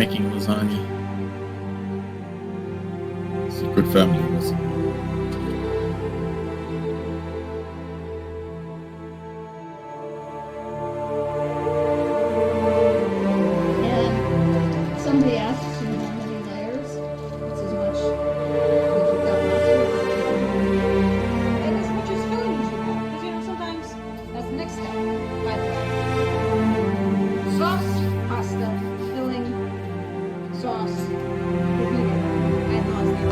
making lasagna. Secret family recipe. And somebody asks you how many layers. It's as much as you've got mustard. And as much as filling as you have. Because, you know, sometimes that's the next step, by the way. Sauce, pasta, filling, sauce, repeating, ad nauseam.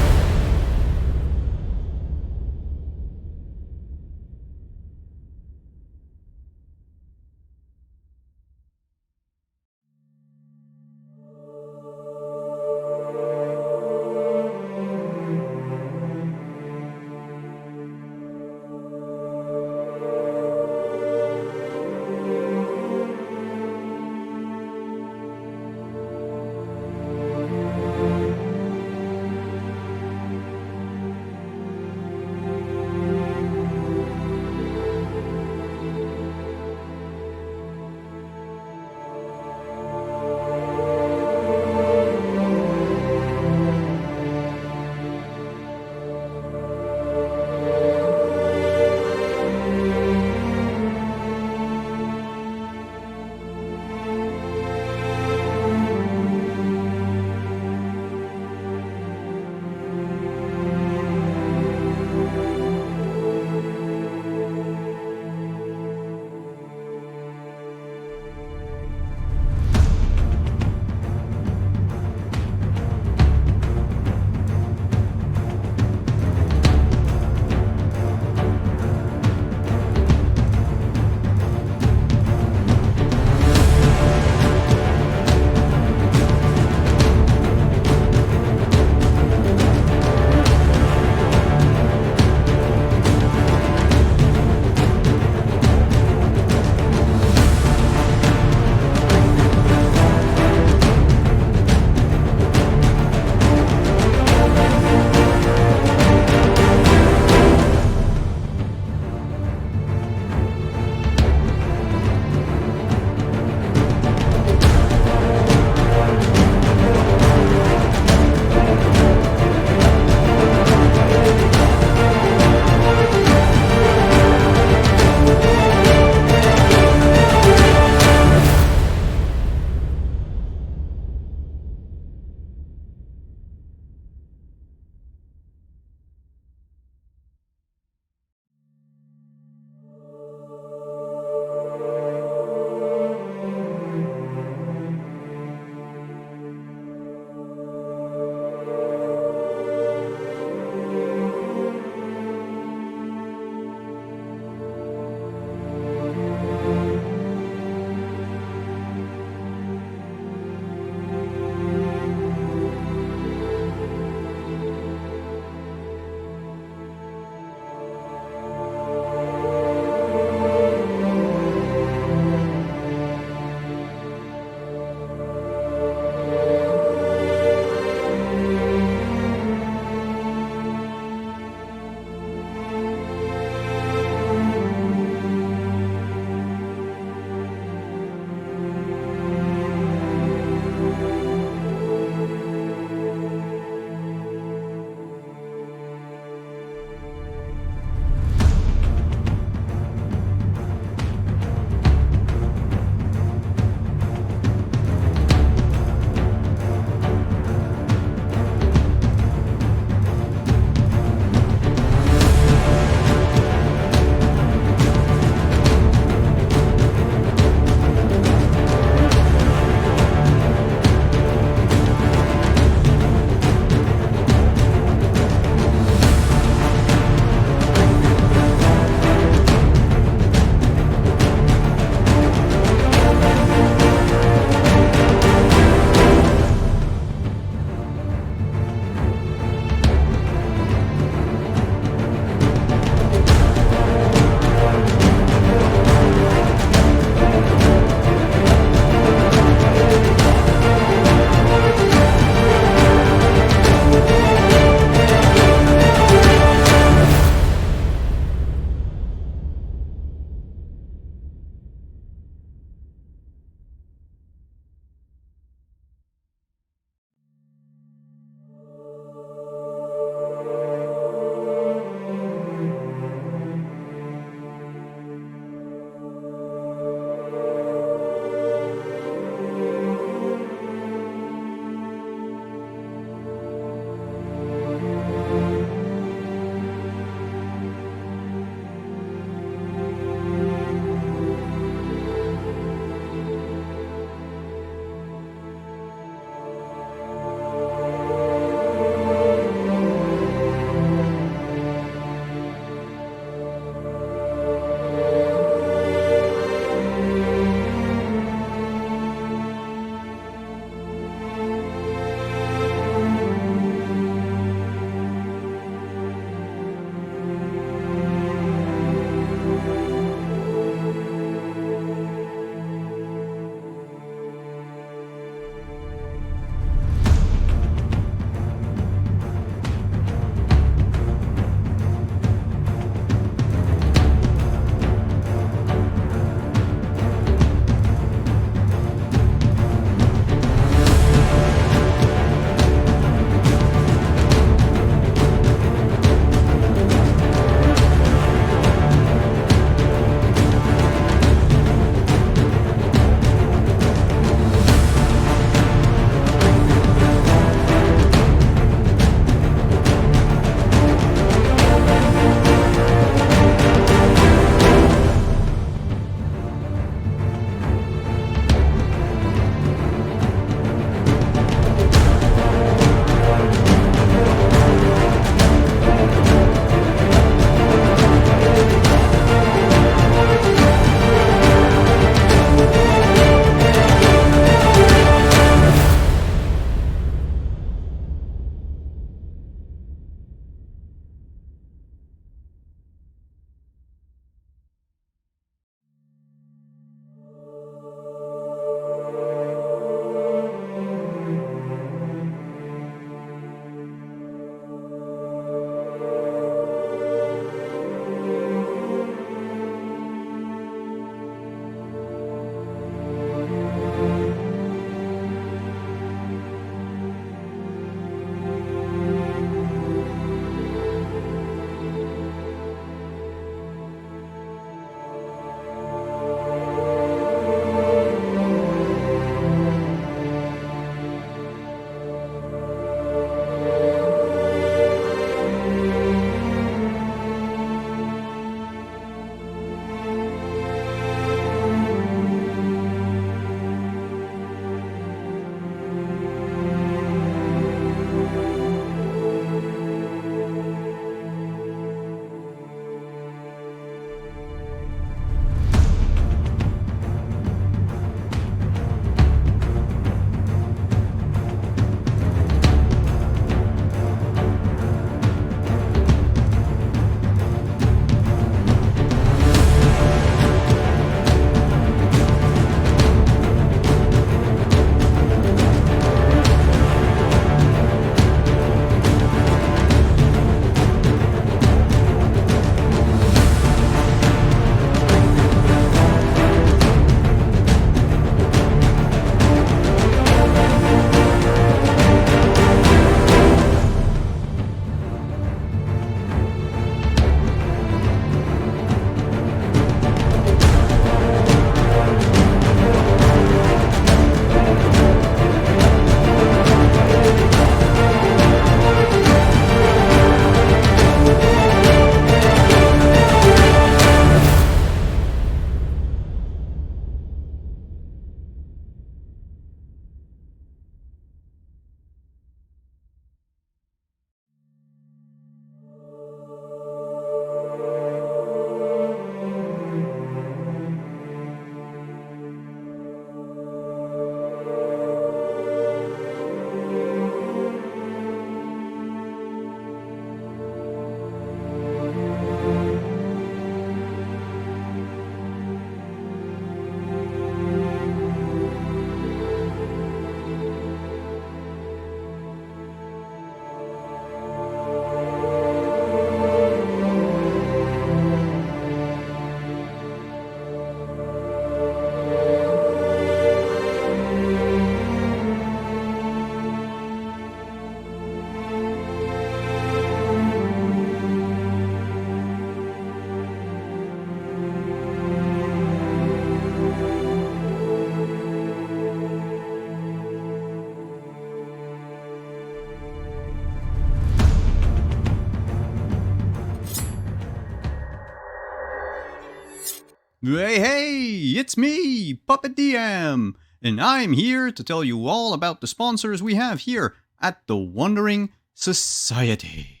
Hey, it's me, Puppet DM, and I'm here to tell you all about the sponsors we have here at the Wandering Society.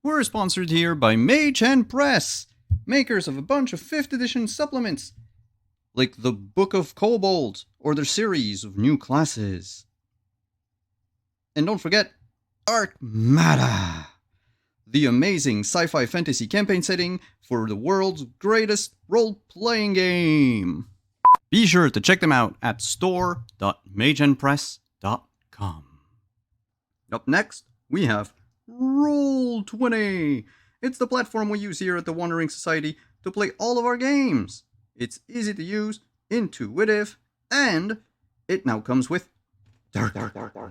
We're sponsored here by Mage Hand Press, makers of a bunch of 5th edition supplements, like the Book of Kobold or their series of new classes. And don't forget, Arcmada, the amazing sci-fi fantasy campaign setting for the world's greatest role-playing game. Be sure to check them out at store.mageandpress.com. Up next, we have Roll20. It's the platform we use here at the Wandering Society to play all of our games. It's easy to use, intuitive, and it now comes with dark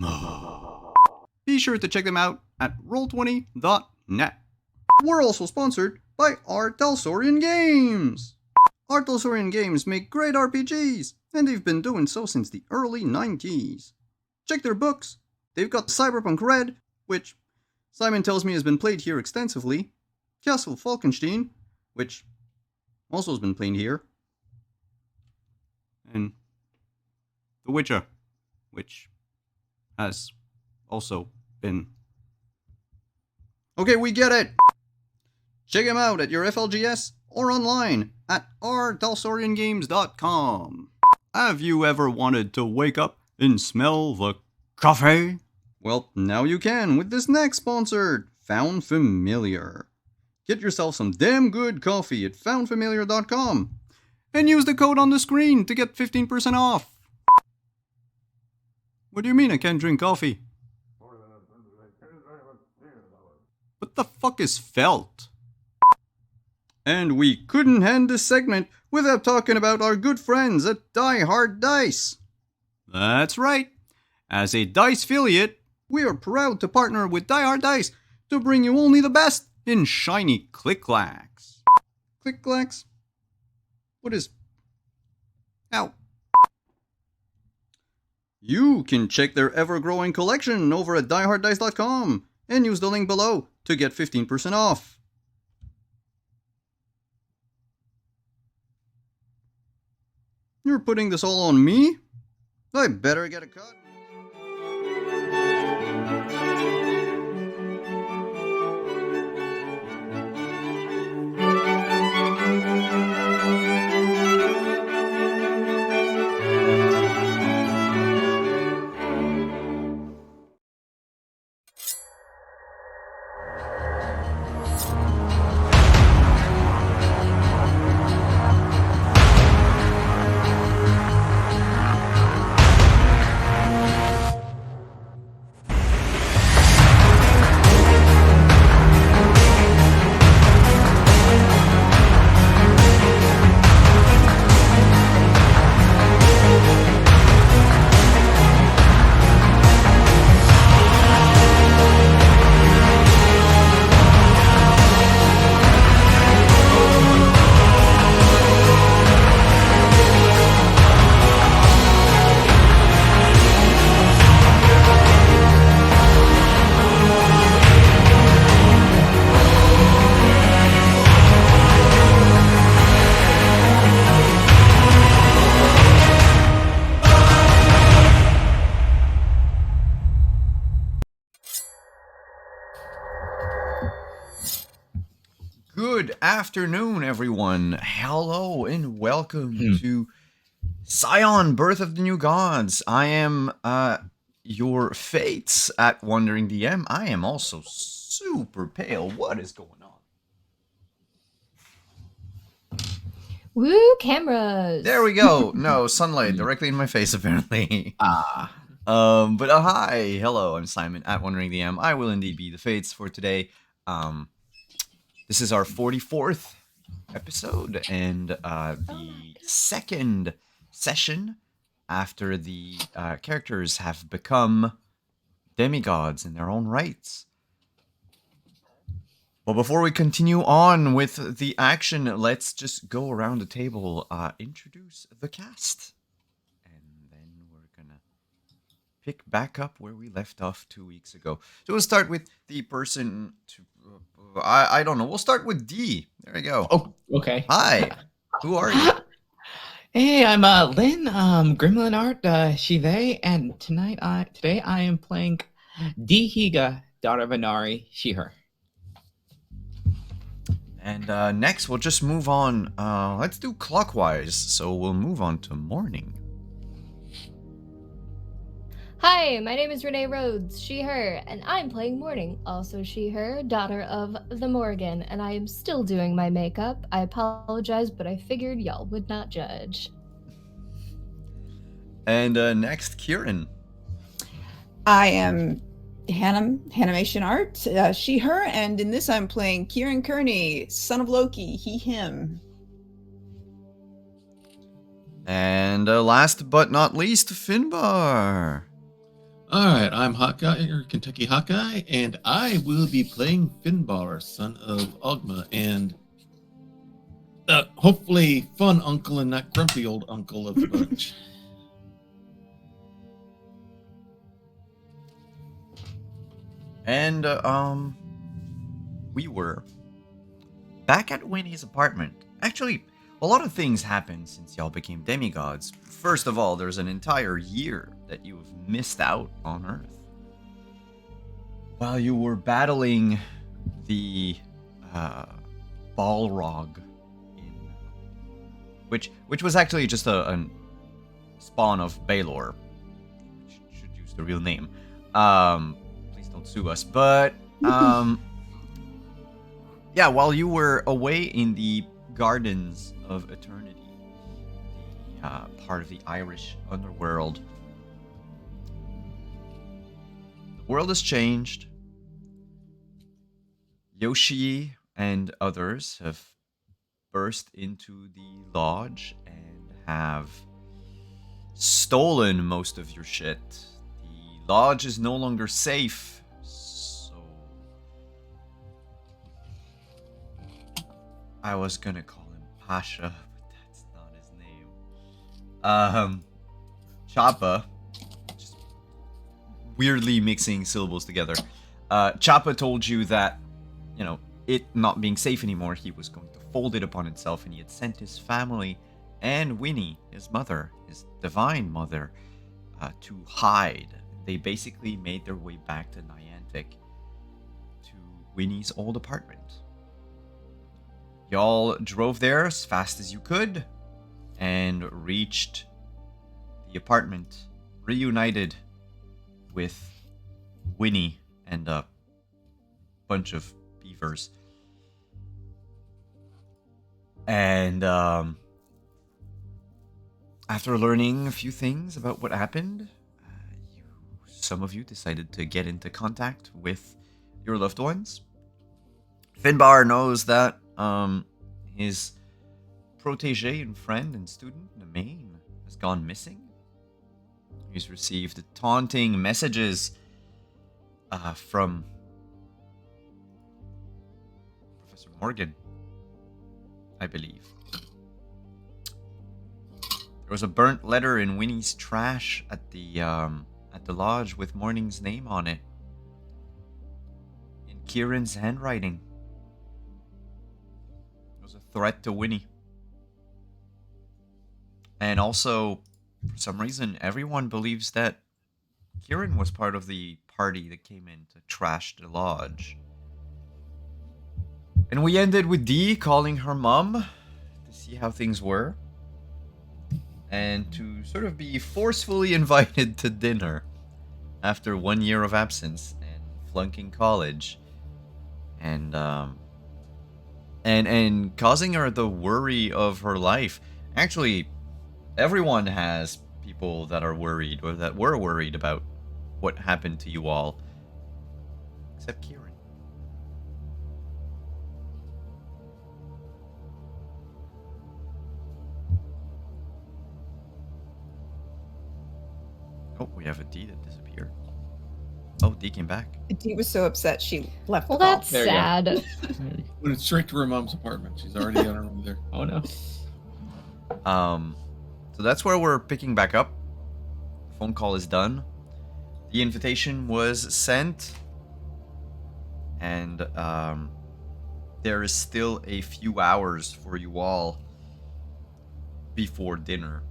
mode. Be sure to check them out at roll20.net. We're also sponsored by Artelsorian Games. Artelsorian Games make great RPGs, and they've been doing so since the early 90s. Check their books. They've got Cyberpunk Red, which Simon tells me has been played here extensively, Castle Falkenstein, which also has been played here, and The Witcher, which has also been. Okay, we get it! Check them out at your FLGS or online at rtelsoriangames.com. Have you ever wanted to wake up and smell the coffee? Well, now you can with this next sponsor, Found Familiar. Get yourself some damn good coffee at foundfamiliar.com and use the code on the screen to get 15% off. What do you mean I can't drink coffee? What the fuck is felt? And we couldn't end this segment without talking about our good friends at Die Hard Dice. That's right. As a Dice affiliate, we are proud to partner with Die Hard Dice to bring you only the best in shiny click-clacks. Click-clacks? What is... Ow. You can check their ever-growing collection over at dieharddice.com and use the link below to get 15% off. You're putting this all on me? I better get a cut. Good afternoon, everyone. Hello and welcome to Scion, Birth of the New Gods. I am your fates at Wandering DM. I am also super pale. What is going on? Woo, cameras! There we go. No, sunlight directly in my face, apparently. But hi. Hello, I'm Simon at Wandering DM. I will indeed be the fates for today. This is our 44th episode and the second session after the characters have become demigods in their own rights. Well, before we continue on with the action, let's just go around the table, introduce the cast, and then we're gonna pick back up where we left off 2 weeks ago. So we'll start with the person to... I don't know. We'll start with D. There we go. Oh, okay. Hi. Who are you? Hey, I'm Lynn, Gremlin Art, she they, and today I am playing Dihiga, daughter of Inari, she her. And next, we'll just move on. Let's do clockwise. So we'll move on to morning. Hi, my name is Renee Rhodes, she, her, and I'm playing Morning, also she, her, daughter of the Morgan, and I am still doing my makeup. I apologize, but I figured y'all would not judge. And next, Kieran. I am Hanimation Art, she, her, and in this I'm playing Kieran Kearney, son of Loki, he, him. And last but not least, Finbar. All right, I'm Hawkeye, or Kentucky Hawkeye, and I will be playing Finbar, son of Ogma, and hopefully fun uncle and not grumpy old uncle of the bunch. And we were back at Winnie's apartment. Actually, a lot of things happened since y'all became demigods. First of all, there's an entire year that you've missed out on Earth. While you were battling the Balrog, which was actually just a spawn of Baelor, which should use the real name. Please don't sue us. But yeah, while you were away in the Gardens of Eternity, the part of the Irish underworld, the world has changed. Yoshi and others have burst into the lodge and have stolen most of your shit. The lodge is no longer safe, so I was gonna call him Pasha, but that's not his name. Choppa, just weirdly mixing syllables together. Choppa told you that, you know, it not being safe anymore, he was going to fold it upon itself, and he had sent his family and Winnie, his mother, his divine mother, to hide. They basically made their way back to Niantic, to Winnie's old apartment. Y'all drove there as fast as you could and reached the apartment, reunited with Winnie and a bunch of beavers. And after learning a few things about what happened, some of you decided to get into contact with your loved ones. Finbar knows that his protege and friend and student, Nemain, has gone missing. He's received taunting messages from Professor Morgan, I believe. There was a burnt letter in Winnie's trash at the lodge with Morning's name on it, in Kieran's handwriting. It was a threat to Winnie. And also, for some reason, everyone believes that Kieran was part of the party that came in to trash the lodge. And we ended with Dee calling her mom to see how things were, and to sort of be forcefully invited to dinner after 1 year of absence and flunking college, and causing her the worry of her life. Actually, everyone has people that are worried, or that were worried about what happened to you all, except Kieran. Oh, we have a D that disappeared. Oh, D came back. Dee was so upset she left Well, the call. that's sad. Went straight to her mom's apartment. She's already on her own there. Oh no. So that's where we're picking back up. Phone call is done. The invitation was sent, and there is still a few hours for you all before dinner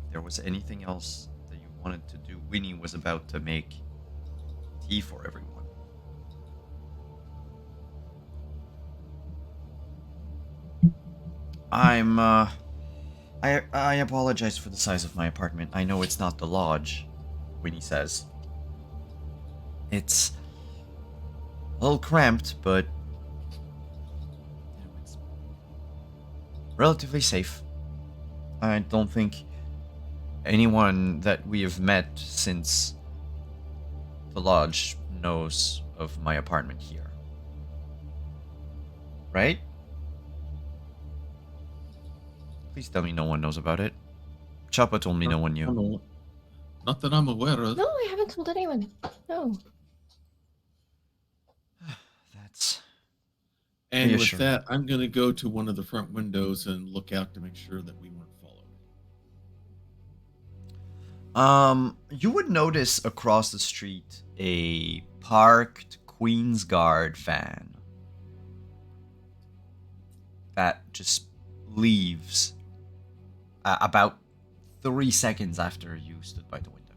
if there was anything else that you wanted to do. Winnie was about to make tea for everyone. I apologize for the size of my apartment. I know it's not the lodge, Winnie says. It's a little cramped, but it's relatively safe. I don't think anyone that we have met since the lodge knows of my apartment here. Right? Please tell me no one knows about it. Choppa told me no one knew. Not that I'm aware of. No, I haven't told anyone. No. That's... And with reassuring. that, I'm going to go to one of the front windows and look out to make sure that we weren't followed. You would notice across the street a parked Queen's Guard van that just leaves about 3 seconds after you stood by the window.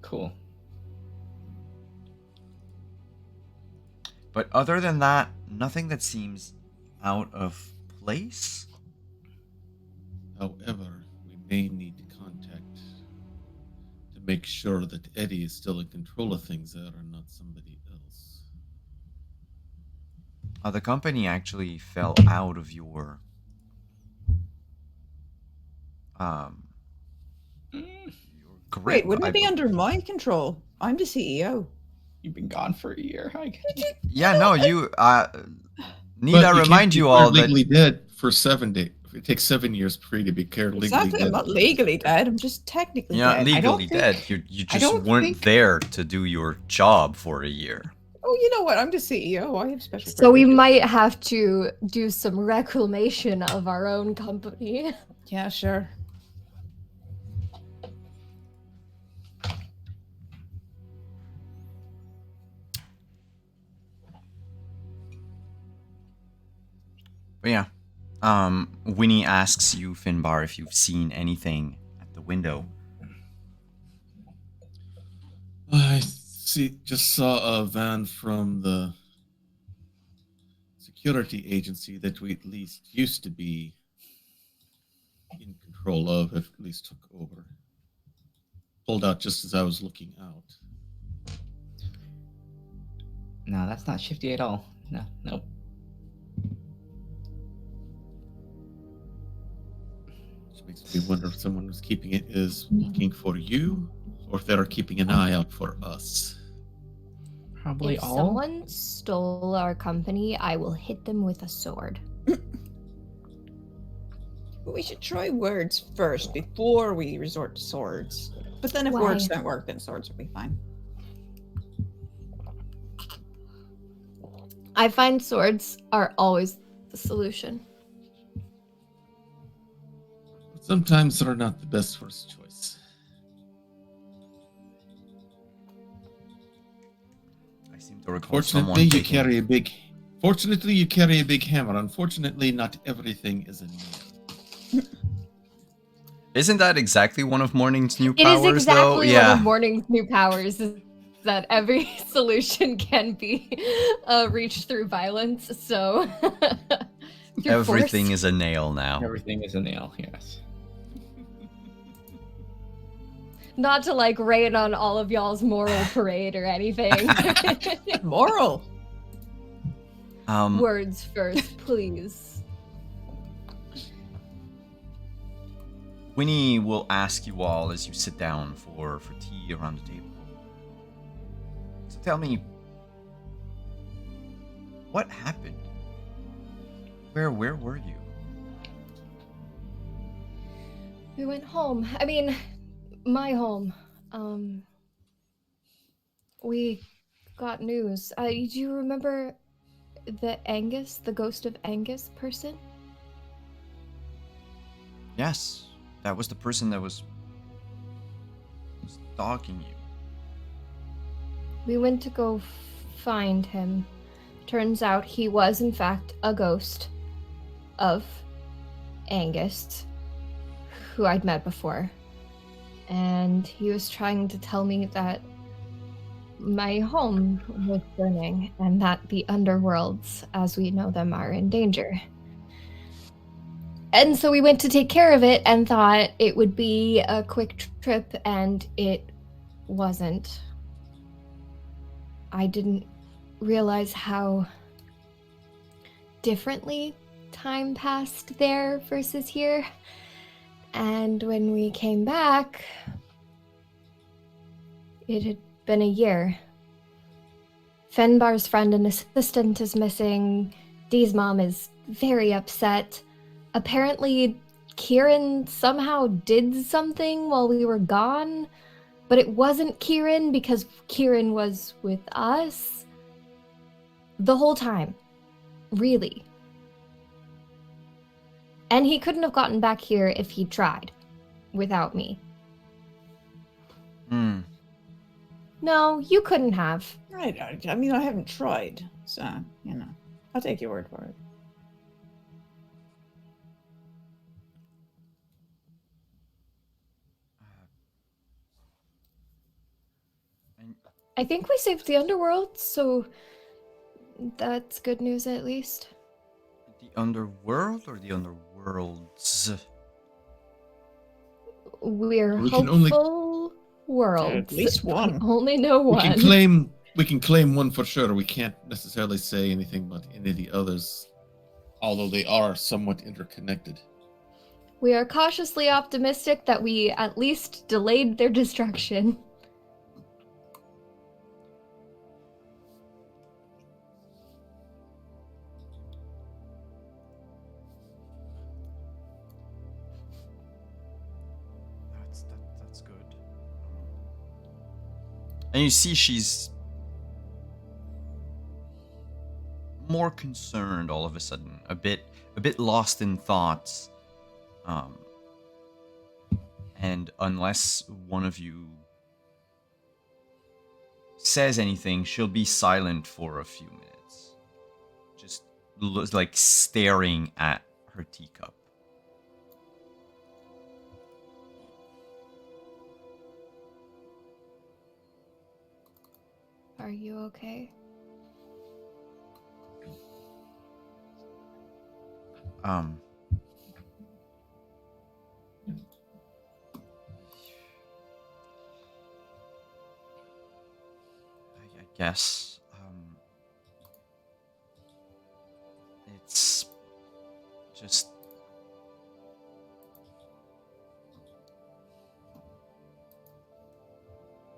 Cool. But other than that, nothing that seems out of place. However, we may need to contact to make sure that Eddie is still in control of things there and not somebody else. The company actually fell out of your grip. Wait, wouldn't I it be believe. under my control? I'm the CEO. You've been gone for a year. Yeah, no, you. Need But I you remind can't be you all that legally dead for 7 days. It takes 7 years for you to be declared legally Exactly, dead. I'm not legally dead. I'm just technically you're not dead. I don't legally think- dead. You I just don't weren't think- there to do your job for a year. Oh, you know what? I'm the CEO. I have special. So we privileges. might have to do some reclamation of our own company. Yeah, sure. But yeah, Winnie asks you, Finbar, if you've seen anything at the window. I just saw a van from the security agency that we at least used to be in control of, at least took over. Pulled out just as I was looking out. No, that's not shifty at all. No, nope. Which makes me wonder if someone was keeping it is looking for you, or if they're keeping an eye out for us. Probably If all. someone stole our company, I will hit them with a sword. We should try words first before we resort to swords. But then if Why? words don't work, then swords will be fine. I find swords are always the solution. But sometimes they're not the best first choice. I seem to recall someone Fortunately, you taking... carry a big. Fortunately, you carry a big hammer. Unfortunately, not everything is a nail. Isn't that exactly one of Morning's new It powers, is exactly though? one Yeah. of Morning's new powers, is that every solution can be reached through violence, so... through Everything force. is a nail now. Everything is a nail, yes. Not to, like, rain on all of y'all's moral parade or anything. Moral. Words first, please. Winnie will ask you all as you sit down for tea around the table. So tell me, what happened? Where were you? We went home. I mean, my home. We got news. Do you remember the Angus, the ghost of Angus person? Yes, that was the person that was stalking you. We went to go find him. Turns out he was, in fact, a ghost of Angus. who I'd met before. And he was trying to tell me that my home was burning and that the underworlds, as we know them, are in danger. And so we went to take care of it and thought it would be a quick trip, and it wasn't. I didn't realize how differently time passed there versus here. And when we came back, it had been a year. Fenbar's friend and assistant is missing. Dee's mom is very upset. Apparently, Kieran somehow did something while we were gone, but it wasn't Kieran because Kieran was with us the whole time. Really. And he couldn't have gotten back here if he tried without me. No, you couldn't have. Right. I mean, I haven't tried, so, you know, I'll take your word for it. I think we saved the underworld, so that's good news at least. The underworld or the underworlds? We're We can hopeful worlds. At least one. I only know We one. can claim one for sure. We can't necessarily say anything about any of the others, although they are somewhat interconnected. We are cautiously optimistic that we at least delayed their destruction. That's good. And you see she's more concerned all of a sudden, a bit lost in thoughts. And unless one of you says anything, she'll be silent for a few minutes. Just like staring at her teacup. Are you okay? I guess it's just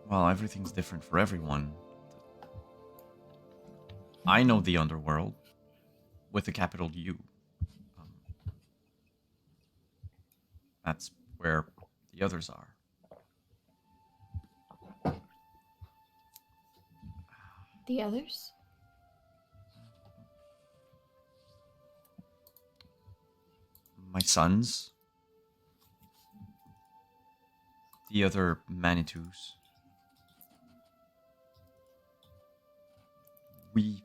well, everything's different for everyone. I know the underworld with a capital U. That's where the others are. The others? My sons. The other Manitous. We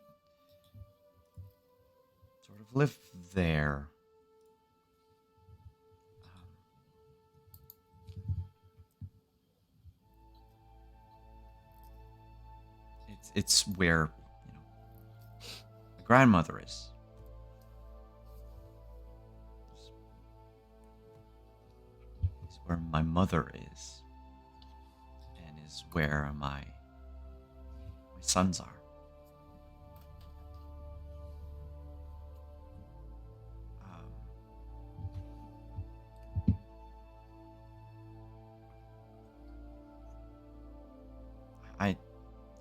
sort of live there. It's where, you know, my grandmother is. It's where my mother is. And is where my sons are. I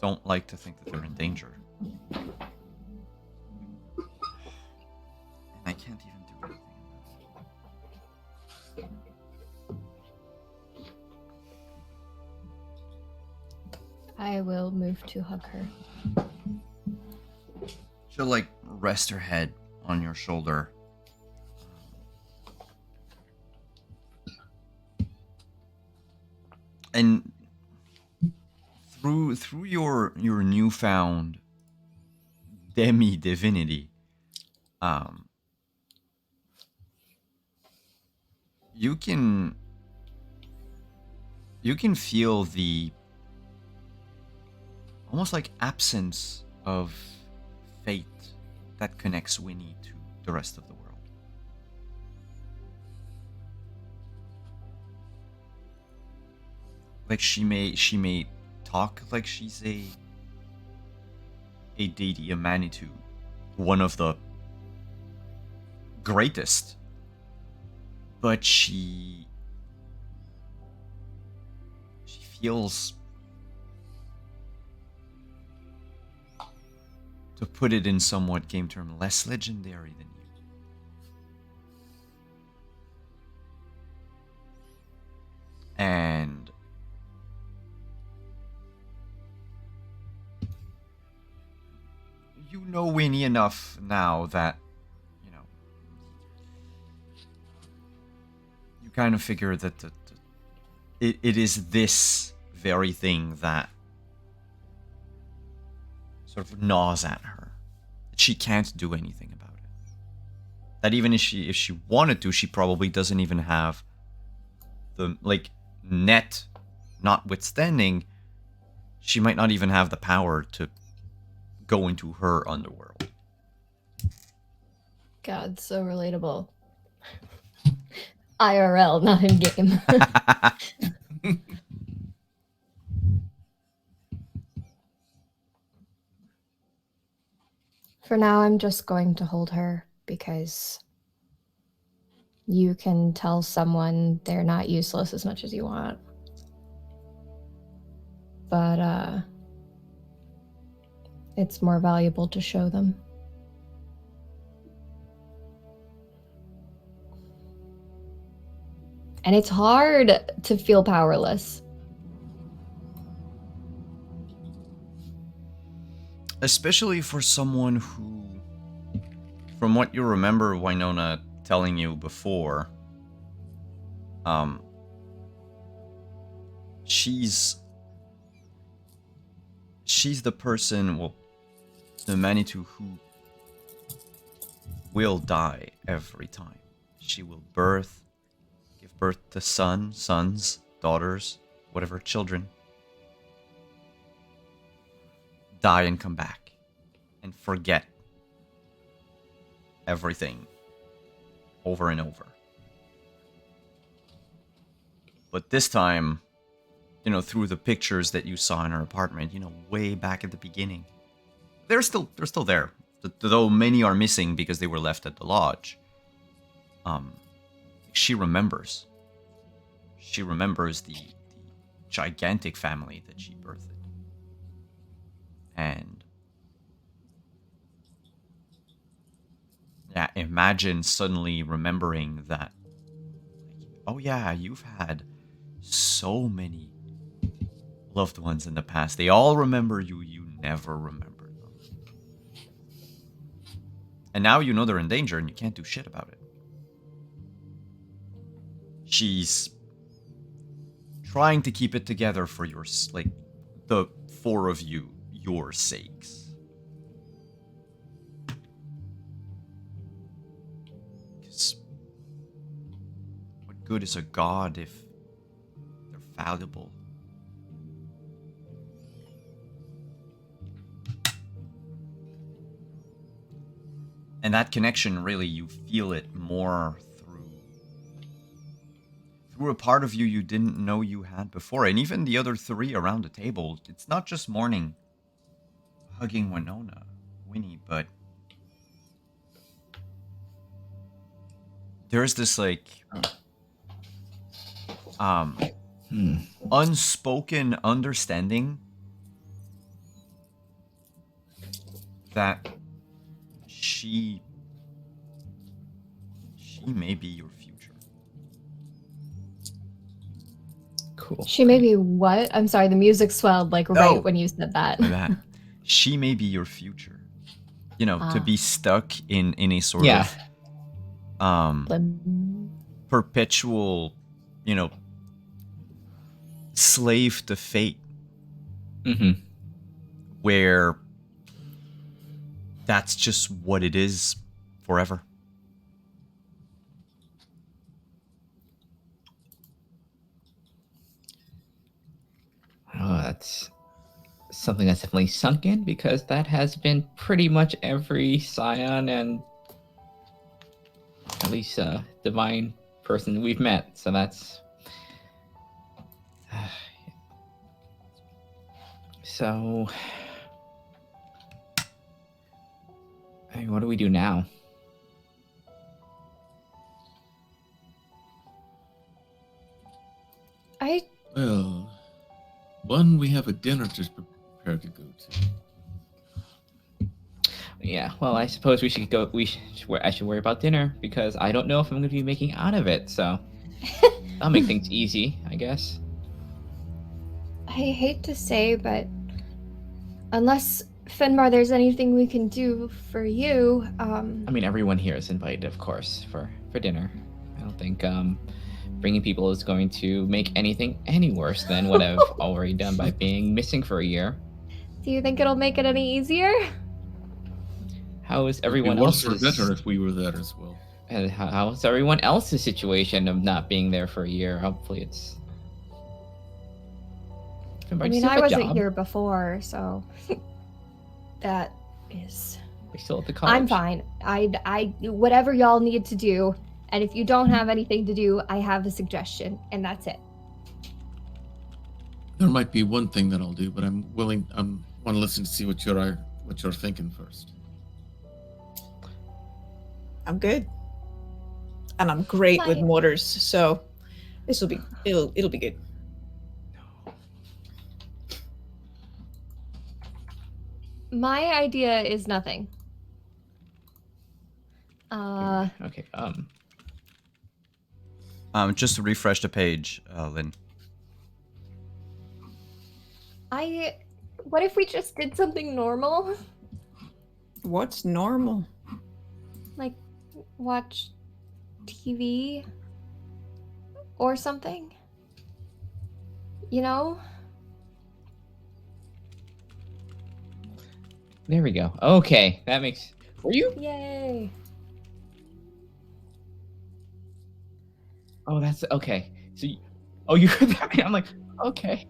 don't like to think that they're in danger. And I can't even do anything about it. I will move to hug her. She'll like rest her head on your shoulder. And through your newfound demi-divinity, you can you can feel the almost like absence of fate that connects Winnie to the rest of the world. Like she may talk like she's a deity, a Manitou, one of the greatest, but she feels, to put it in somewhat game term, less legendary than you. And you know Winnie enough now that, you know, you kind of figure that it is this very thing that sort of gnaws at her. She can't do anything about it. That even if she wanted to, she probably doesn't even have the, like, net notwithstanding, she might not even have the power to go into her underworld. God, so relatable. IRL, not in game. For now, I'm just going to hold her because you can tell someone they're not useless as much as you want. But it's more valuable to show them. And it's hard to feel powerless. Especially for someone who, from what you remember Winona telling you before, she's the person, well, the Manitou who will die every time. She will give birth to sons, daughters, whatever, children, die and come back and forget everything over and over. But this time, you know, through the pictures that you saw in her apartment, you know, way back at the beginning, they're still there, though many are missing because they were left at the lodge. She remembers the gigantic family that she birthed. And yeah, imagine suddenly remembering that, oh yeah, you've had so many loved ones in the past. They all remember you, you never remember them. And now you know they're in danger and you can't do shit about it. She's trying to keep it together for your, like, the four of you, your sakes. Because what good is a god if they're fallible? And that connection, really, you feel it more through a part of you you didn't know you had before. And even the other three around the table, it's not just Morning hugging Winnie, but there's this, like, unspoken understanding that she may be your future. Cool. She may be what? I'm sorry, the music swelled like right when you said that. Like that. She may be your future. You know, to be stuck in a sort of perpetual, you know, slave to fate. Mm-hmm. Where that's just what it is forever. that's something that's definitely sunk in, because that has been pretty much every Scion and at least divine person we've met. So that's so. I mean, what do we do now? Well, one, we have a dinner to prepare to go to. Yeah, well, I suppose we should go. I should worry about dinner, because I don't know if I'm going to be making out of it. So that'll make things easy, I guess. I hate to say, but unless Finbar, there's anything we can do for you. I mean, everyone here is invited, of course, for dinner. I don't think bringing people is going to make anything any worse than what I've already done by being missing for a year. Do you think it'll make it any easier? How is It'd everyone be worse else's? or better if we were there as well. And how's everyone else's situation of not being there for a year? Hopefully, it's. I mean, I wasn't here before, so that is. We're still at the college. I'm fine. I whatever y'all need to do, and if you don't have anything to do, I have a suggestion, and that's it. There might be one thing that I'll do, but I want to listen to see what you're thinking first. I'm good. And I'm great with Fine. mortars, so it'll be good. My idea is nothing. Okay. Just to refresh the page, Lynn. What if we just did something normal? What's normal? Like, watch TV? Or something? You know? There we go. Okay, that makes. Were you? Yay! Oh, that's okay. So, you heard that? I'm like, okay.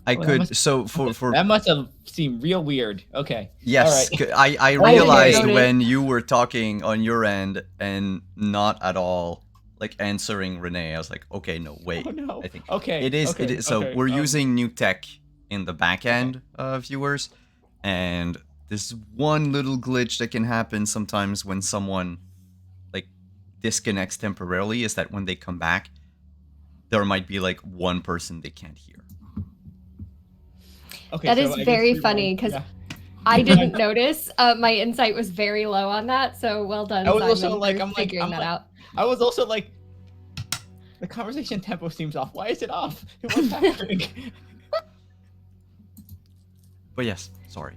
I Well, could that must- so for That must have seemed real weird. Okay. yes, All right. I Okay, realized noted. when you were talking on your end and not at all like answering Renee. I was like, okay, no, wait. Oh no. I think Okay. it is. Okay, It is. So okay, we're using new tech in the back end, viewers, and this one little glitch that can happen sometimes when someone like disconnects temporarily is that when they come back, there might be like one person they can't hear. Okay. That so is I guess very rewind. funny, because Yeah. I didn't notice. My insight was very low on that, so well done, I was Simon, also like, for I'm like, figuring that out. I was also like, the conversation tempo seems off. Why is it off? What's happening? But yes, sorry.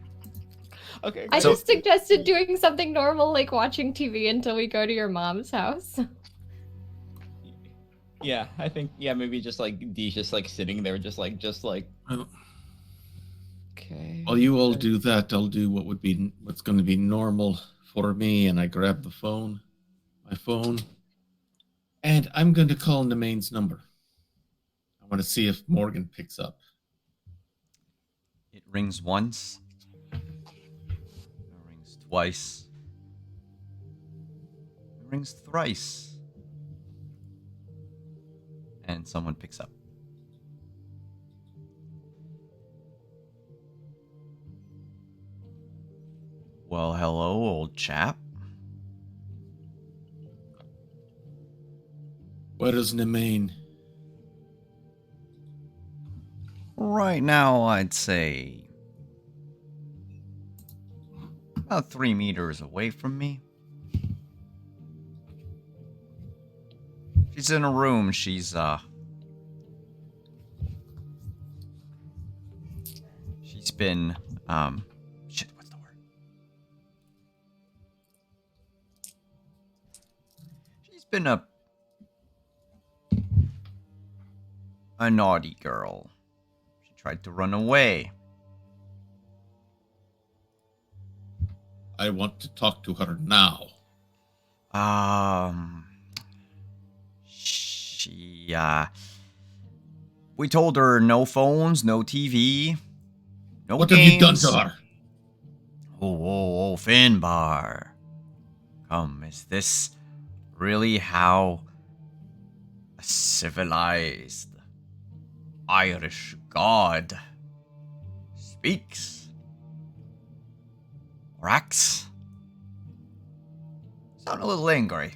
Okay. I So- just suggested doing something normal, like watching TV until we go to your mom's house. Yeah, I think maybe just like Dee's just like sitting there, just like. Well, Okay. while you all do that, I'll do what's going to be normal for me, and I grab my phone, and I'm going to call Nemain's number. I want to see if Morgan picks up. It rings once. It rings twice. It rings thrice. And someone picks up. Well, hello, old chap. Where is Nemain? Right now, I'd say about 3 meters away from me. She's in a room. She's been shit. What's the word? She's been a naughty girl. She tried to run away. I want to talk to her now. We told her no phones, no TV, no What games. have you done to her? Oh, Finbar. Come, is this really how a civilized Irish god speaks? Or acts? Sound a little angry.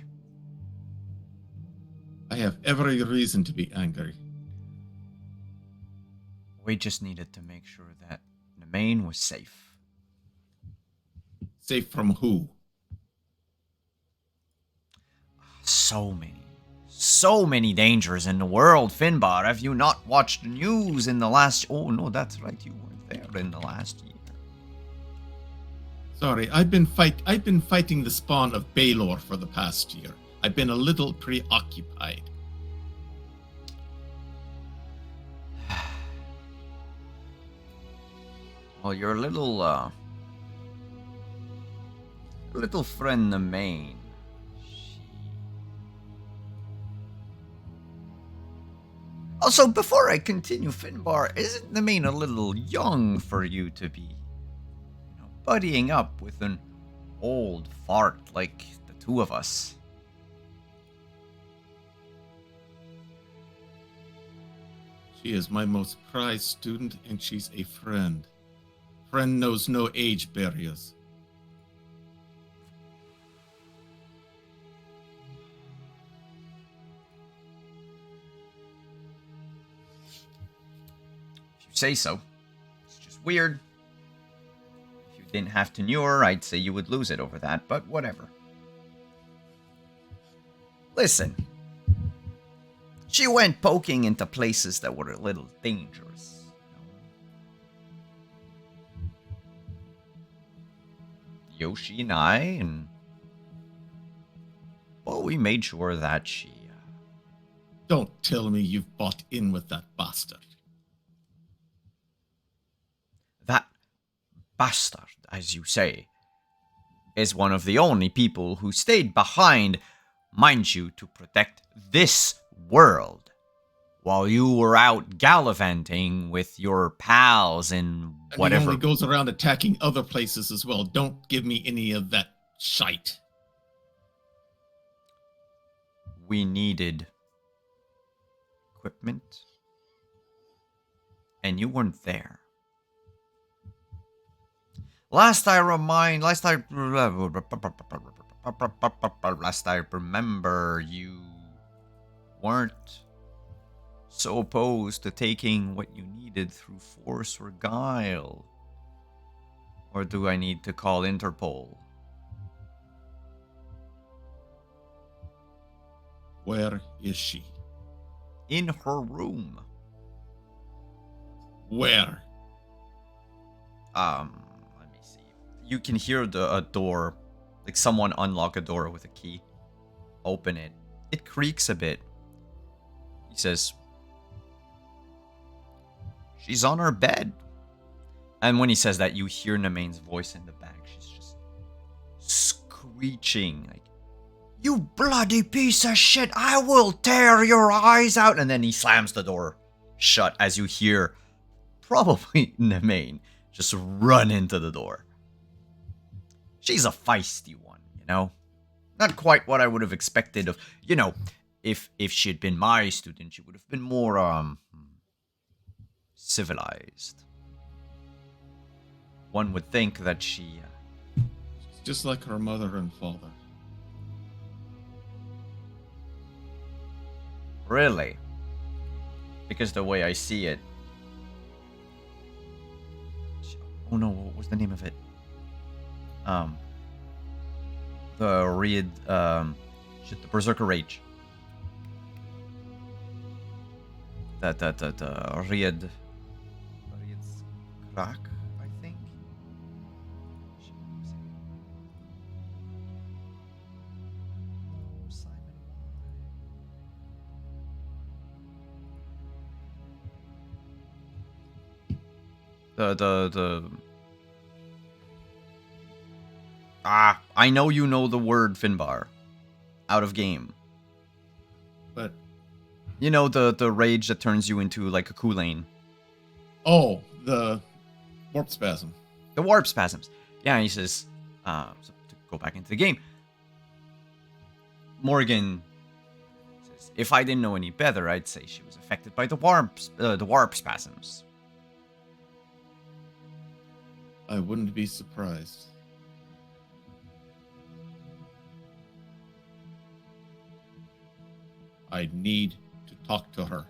I have every reason to be angry. We just needed to make sure that the main was safe. Safe from who? So many dangers in the world, Finbar. Have you not watched the news in the last... Oh, no, that's right. You weren't there in the last year. Sorry, I've been fighting the spawn of Baelor for the past year. I've been a little preoccupied. Well, your little friend, the main. Also, before I continue, Finbar, isn't the main a little young for you to be, buddying up with an old fart like the two of us? She is my most prized student, and she's a friend. Friend knows no age barriers. If you say so. It's just weird. If you didn't have tenure, I'd say you would lose it over that, but whatever. Listen. She went poking into places that were a little dangerous. Yoshi and I, well, we made sure that she... Don't tell me you've bought in with that bastard. That bastard, as you say, is one of the only people who stayed behind, mind you, to protect this world, while you were out gallivanting with your pals in whatever. And he only goes around attacking other places as well. Don't give me any of that shite. We needed equipment, and you weren't there. Last I remember, you weren't so opposed to taking what you needed through force or guile. Or do I need to call Interpol? Where is she? In her room. Where? Let me see. You can hear a door, like someone unlock a door with a key. Open it. It creaks a bit. He says, she's on her bed. And when he says that, you hear Namain's voice in the back. She's just screeching, like, "You bloody piece of shit, I will tear your eyes out." And then he slams the door shut as you hear probably Namain just run into the door. She's a feisty one, Not quite what I would have expected of, if she had been my student, she would have been more, civilized. One would think that she... She's just like her mother and father. Really? Because the way I see it... Oh no, what was the name of it? The Reed... the Berserker Rage. The Reed's crack, I think. I know you know the word Finbar. Out of game. But You know, the rage that turns you into like a Kool-Aid. Oh, the warp spasm. The warp spasms. Yeah, he says, so to go back into the game, Morgan says, if I didn't know any better, I'd say she was affected by the warp spasms. I wouldn't be surprised. I need to talk to her.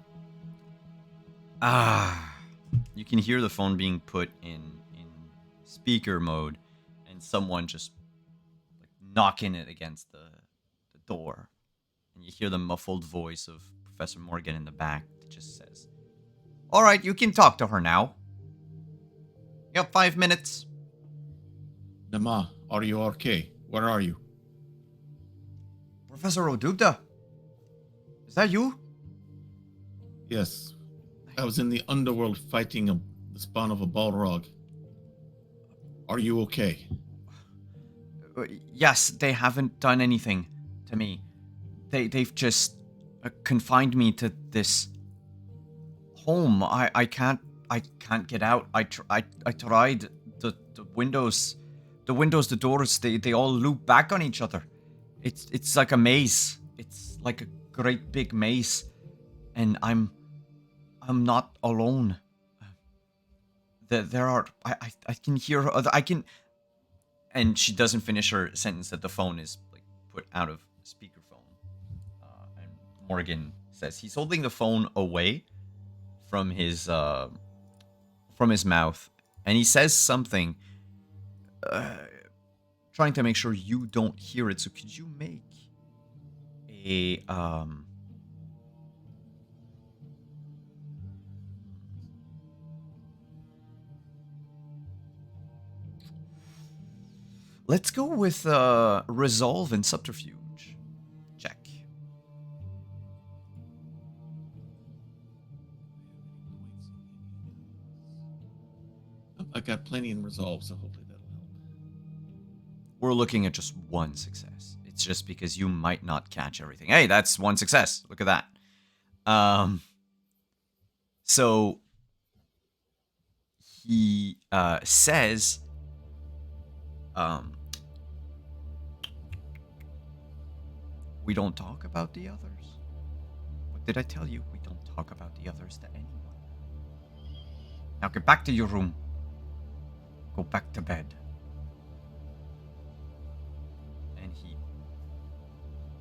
You can hear the phone being put in speaker mode, and someone just like knocking it against the door, and you hear the muffled voice of Professor Morgan in the back that just says, "All right, you can talk to her now. You have 5 minutes." Nama, are you okay? Where are you? Professor Odubda, is that you? Yes. I was in the underworld fighting the spawn of a Balrog. Are you okay? Yes, they haven't done anything to me. They've just confined me to this home. I can't get out. I tried the windows, the doors. They all loop back on each other. It's like a maze. It's like a great big maze, and I'm not alone. There are I can hear other I can, and she doesn't finish her sentence that the phone is like put out of speakerphone. And Morgan says he's holding the phone away from his mouth, and he says something, trying to make sure you don't hear it. So could you make a let's go with resolve and subterfuge. Check. I got plenty in resolve, so hopefully that'll help. We're looking at just one success. It's just because you might not catch everything. Hey, that's one success. Look at that. So he says, we don't talk about the others. What did I tell you? We don't talk about the others to anyone. Now get back to your room. Go back to bed. And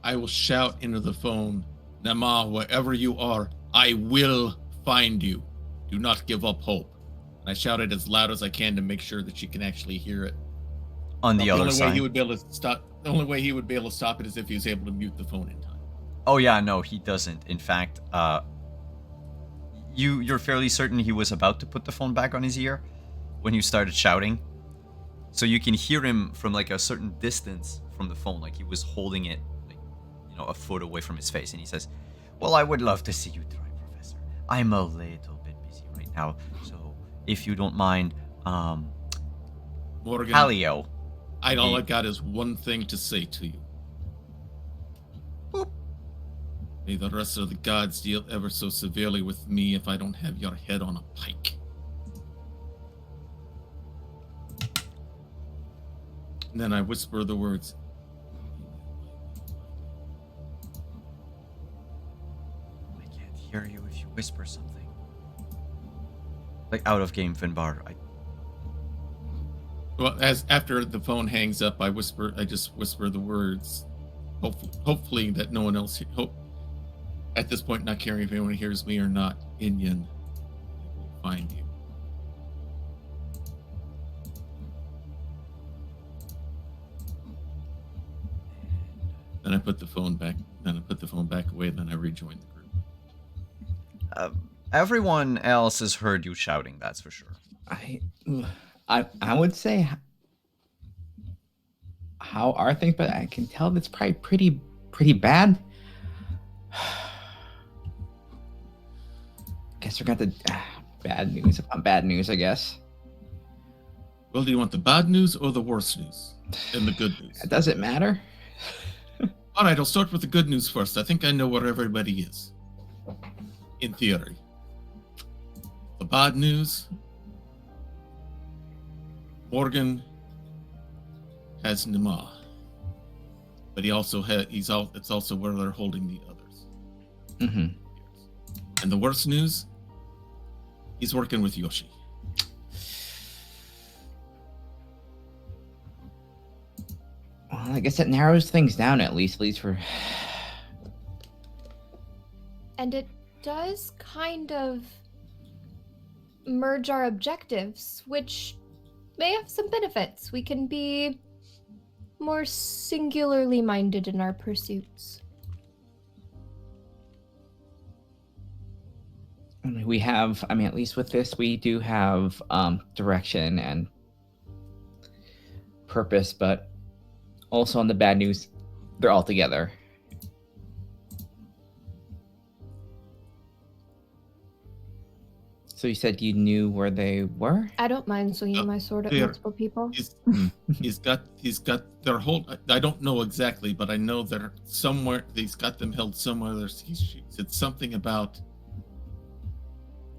I will shout into the phone, Nama, wherever you are, I will find you. Do not give up hope. And I shout it as loud as I can to make sure that she can actually hear it. on the other only side. way he would be able to stop. The only way he would be able to stop it is if he was able to mute the phone in time. Oh yeah, no, he doesn't. In fact, you're fairly certain he was about to put the phone back on his ear when you started shouting. So you can hear him from like a certain distance from the phone, like he was holding it, like, you know, a foot away from his face, and he says, "Well, I would love to see you try, Professor. I'm a little bit busy right now, so if you don't mind, Morgan, Palio." all I got is one thing to say to you. Boop. May the rest of the gods deal ever so severely with me if I don't have your head on a pike. And then I whisper the words. I can't hear you if you whisper something. Like out of game, Finbar. Well, as after the phone hangs up, I just whisper the words. Hopefully that no one else. At this point, not caring if anyone hears me or not. Inyan will find you. Then I put the phone back. Then I put the phone back away. Then I rejoined the group. Everyone else has heard you shouting. That's for sure. I would say, how are things? But I can tell that's probably pretty bad. Guess we got the bad news upon bad news, I guess. Well, do you want the bad news or the worst news? And the good news? Does it matter? All right, I'll start with the good news first. I think I know where everybody is. in theory. The bad news, Morgan has Nema, but it's also where they're holding the others. Mm-hmm. And the worst news, he's working with Yoshi. Well, I guess it narrows things down at least for. And it does kind of merge our objectives, which may have some benefits. We can be more singularly minded in our pursuits. We have, I mean, at least with this, we do have direction and purpose, but also on the bad news, they're all together. So you said you knew where they were? I don't mind swinging my sword at there. multiple people. He's got their whole. I don't know exactly, but I know they're somewhere. He's got them held somewhere. He said something about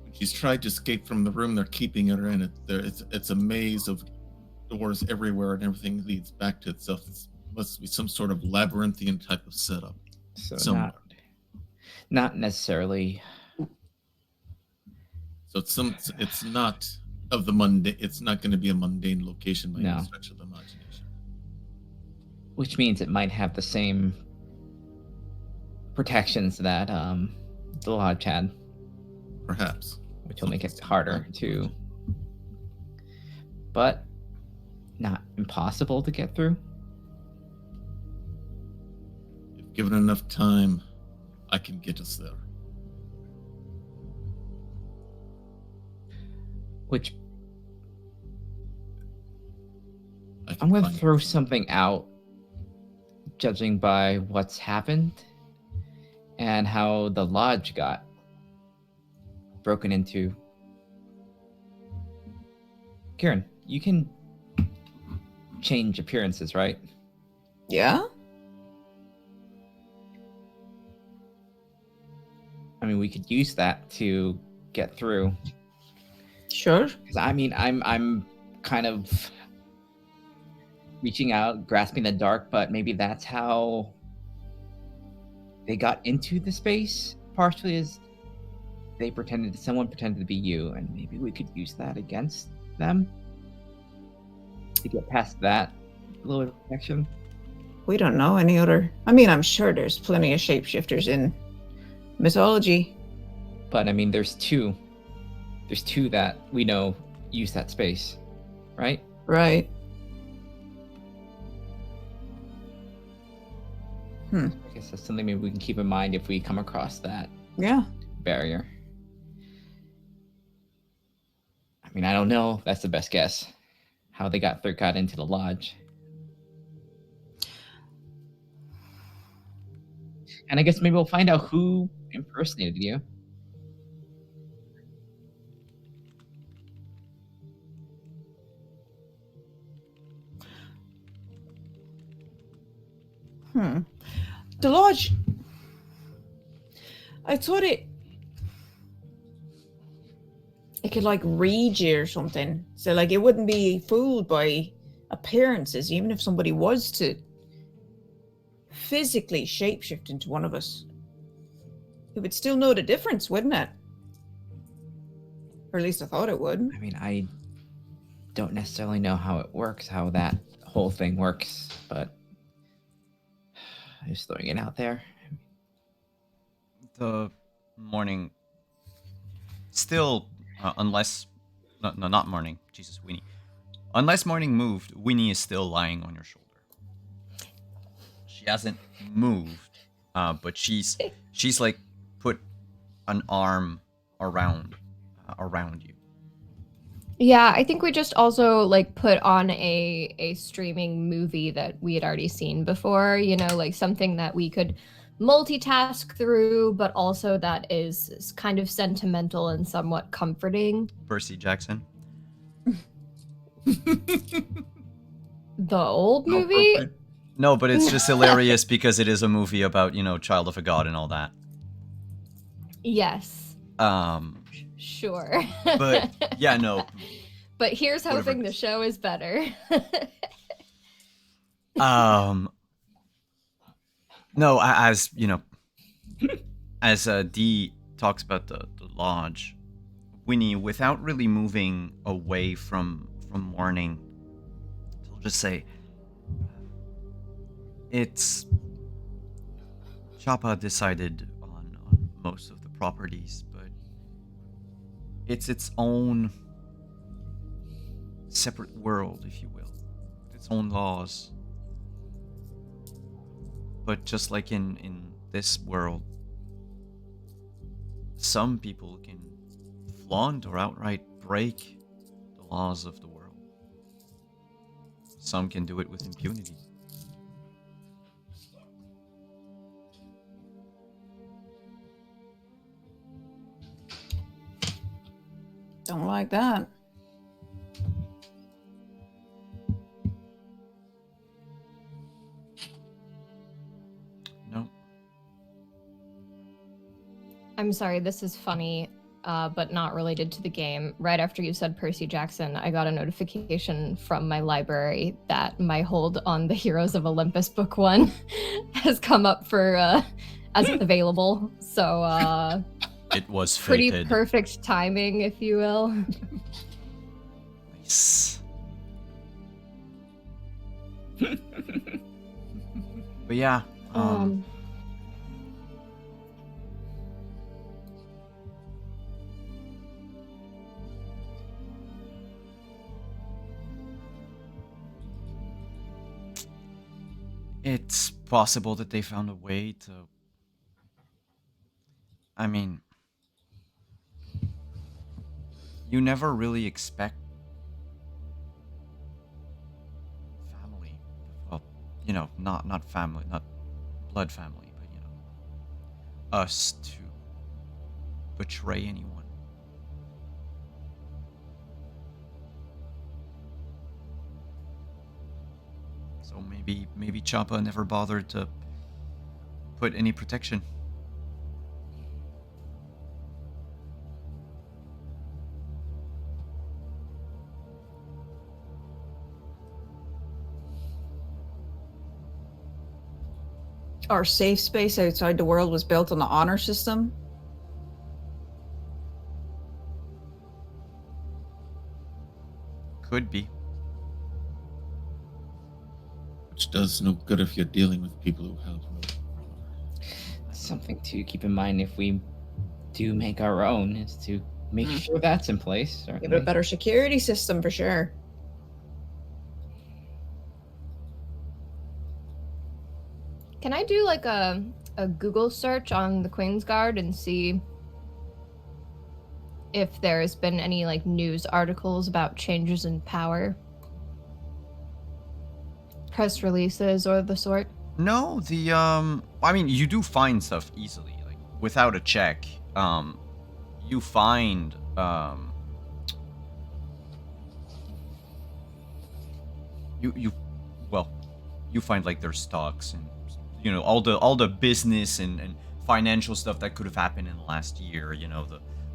when she's tried to escape from the room. They're keeping her in it. It's a maze of doors everywhere, and everything leads back to itself. It must be some sort of labyrinthian type of setup. So somewhere. not necessarily. So it's not of the mundane. It's not going to be a mundane location by No. any stretch of the imagination. Which means it might have the same protections that the lodge had, Perhaps. which will make it harder to, but not impossible to get through. If given enough time, I can get us there. Which I can I'm going to find throw it. something out, judging by what's happened and how the lodge got broken into. Kieran, you can change appearances, right? Yeah? I mean, we could use that to get through. Sure. 'Cause I mean, I'm kind of reaching out, grasping the dark, but maybe that's how they got into the space. Partially as someone pretended to be you, and maybe we could use that against them to get past that little protection. We don't know any other. I mean, I'm sure there's plenty of shapeshifters in mythology. But I mean, there's two that we know use that space, right? Right. I guess that's something maybe we can keep in mind if we come across that Yeah. barrier. I mean, I don't know. That's the best guess. How they got into the lodge. And I guess maybe we'll find out who impersonated you. The lodge. I thought it could like read you or something. So like it wouldn't be fooled by appearances, even if somebody was to physically shapeshift into one of us. It would still know the difference, wouldn't it? Or at least I thought it would. I mean, I don't necessarily know how it works, how that whole thing works, but just throwing it out there. The morning, still, unless, no, not morning, Jesus, Winnie. Unless morning moved, Winnie is still lying on your shoulder. She hasn't moved, but she's like put an arm around you. Yeah, I think we just also like put on a streaming movie that we had already seen before, you know, like something that we could multitask through, but also that is kind of sentimental and somewhat comforting. Percy Jackson. The old movie? No, but it's just hilarious because it is a movie about, child of a god and all that. Yes. Sure. But yeah, no. But here's Whatever hoping it the is. show is better. No, as you know, as Dee talks about the lodge, Winnie, without really moving away from Morning, she'll just say, "It's Choppa decided on most of the properties, but it's its own separate world, if you will, with its own laws. But just like in this world, some people can flaunt or outright break the laws of the world. Some can do it with impunity. Don't like that. No. I'm sorry, this is funny, but not related to the game. Right after you said Percy Jackson, I got a notification from my library that my hold on the Heroes of Olympus book 1 has come up for as available. So It was pretty fated. perfect timing, if you will. Nice. But yeah, it's possible that they found a way to. I mean, you never really expect family. Well, you know, not family, not blood family, but you know, us to betray anyone. So maybe Choppa never bothered to put any protection. Our safe space outside the world was built on the honor system. Could be. Which does no good if you're dealing with people who have no. Something to keep in mind if we do make our own is to make sure that's in place. Give Certainly. it a better security system for sure. Can I do like a Google search on the Queen's Guard and see if there's been any like news articles about changes in power? Press releases or the sort? No, the I mean, you do find stuff easily, like without a check. You find you find like their stocks and you know all the business and financial stuff that could have happened in the last year. You know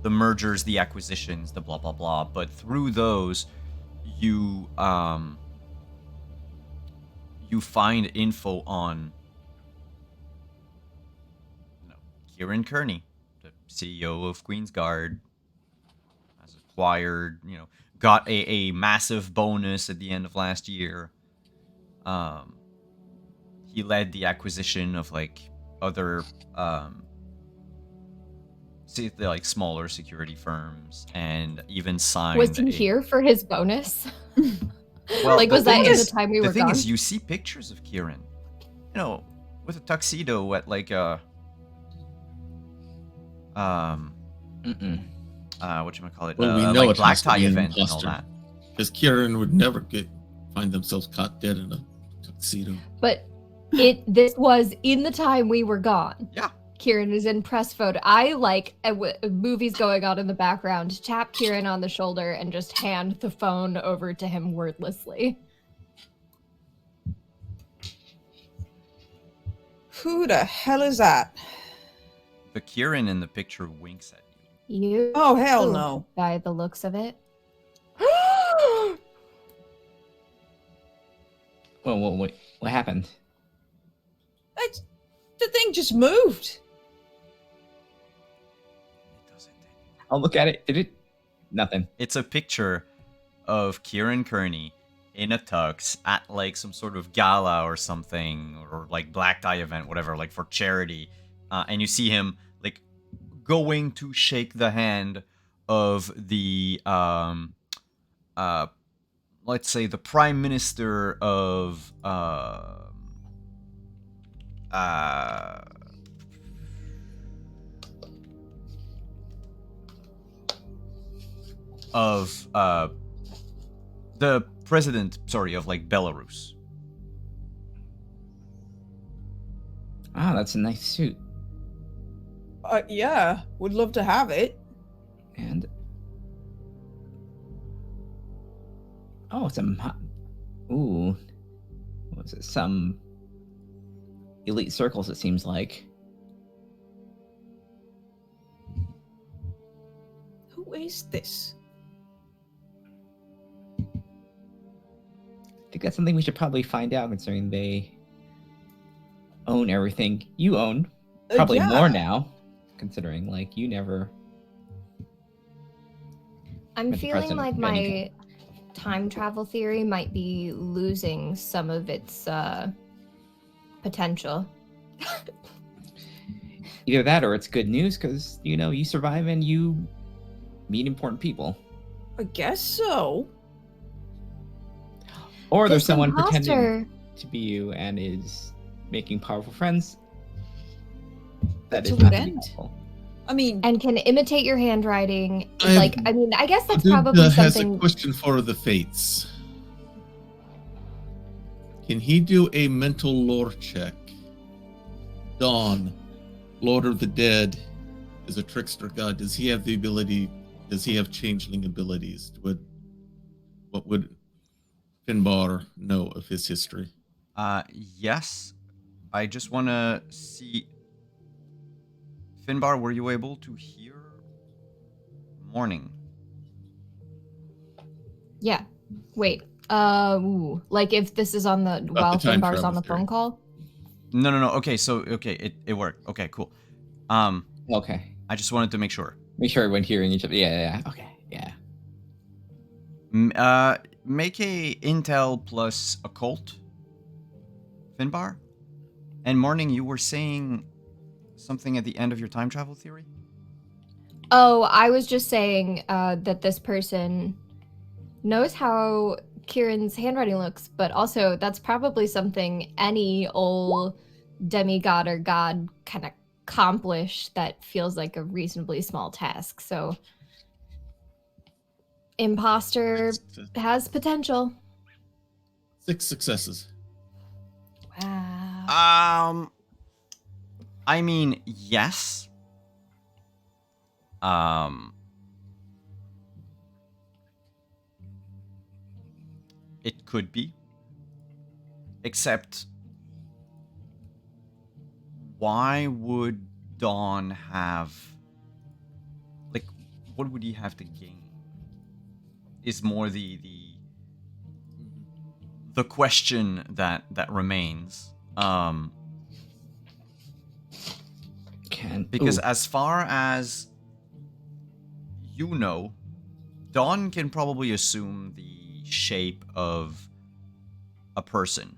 the mergers, the acquisitions, the blah blah blah. But through those, you find info on Kieran Kearney, the CEO of Queen's Guard, has acquired, got a massive bonus at the end of last year. He led the acquisition of like other like smaller security firms and even signed. Was he here for his bonus? Well, like, was that in the time we were gone? The thing gone? is, you see pictures of Kieran, with a tuxedo at like a whatchamacallit, Well, we know like it black has to tie be an event and all imposter. that. Because Kieran would never find themselves caught dead in a tuxedo. But this was in the time we were gone. Yeah. Kieran is in press photo. I like movies going on in the background, tap Kieran on the shoulder and just hand the phone over to him wordlessly. Who the hell is that? The Kieran in the picture winks at You? Oh, hell no. By the looks of it. Whoa, wait. What happened? The thing just moved. I'll look at it. Did it? Nothing. It's a picture of Kieran Kearney in a tux at like some sort of gala or something, or like black tie event, whatever, like for charity. And you see him like going to shake the hand of the let's say the prime minister of the president, sorry, of like Belarus. Ah, that's a nice suit. Yeah, would love to have it. And oh, ooh, what was it? Some elite circles, it seems like. Who is this? I think that's something we should probably find out, considering they own everything you own. Probably Yeah. more now, considering like you never. I'm Mr. feeling President, like if my anything. time travel theory might be losing some of its potential. Either that, or it's good news because you survive and you meet important people, I guess so. or there's This someone imposter- pretending to be you and is making powerful friends. That To is what not end? helpful. I mean, and can imitate your handwriting. I I guess that's Dude, probably has a something. question for the Fates. Can he do a mental lore check? Dawn, Lord of the Dead, is a trickster god. Does he have the ability? Does he have changeling abilities? What would Finbar know of his history? Yes. I just want to see. Finbar, were you able to hear Morning? Yeah. Wait. Like if this is on the while time Finbar's on travel the phone theory. call. No. Okay, so it worked. Okay, cool. Okay, I just wanted to make sure. make sure everyone hearing each other. Yeah. Okay, yeah. Make a Intel plus occult, Finbar. And Morning, you were saying something at the end of your time travel theory? Oh, I was just saying that this person knows how Kieran's handwriting looks, but also that's probably something any old demigod or god can accomplish that feels like a reasonably small task. So, imposter has potential. 6 successes. Wow. I mean, yes. It could be. Except, why would Dawn have... Like, what would he have to gain? Is more the question that remains. Because Ooh. as far as you know, Dawn can probably assume the shape of a person.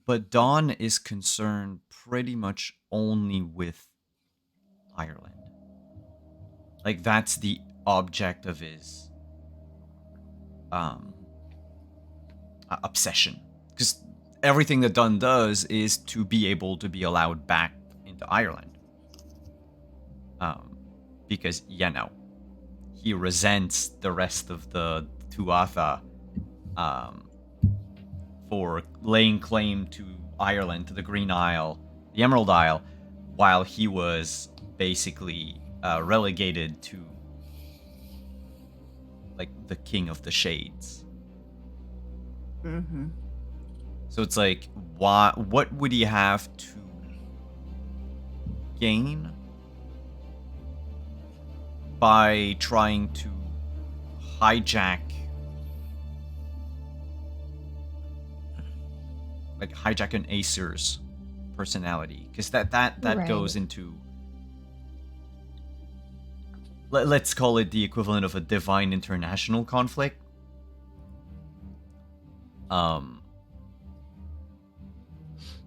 But Dawn is concerned pretty much only with Ireland. Like, that's the object of his obsession. Because everything that Dawn does is to be able to be allowed back into Ireland. Because, he resents the rest of the Tuatha for laying claim to Ireland, to the Green Isle, the Emerald Isle, while he was basically relegated to, like, the King of the Shades. Mm-hmm. So it's like, what would he have to gain by trying to hijack an Acer's personality, because that Right. goes into, let's call it the equivalent of a divine international conflict.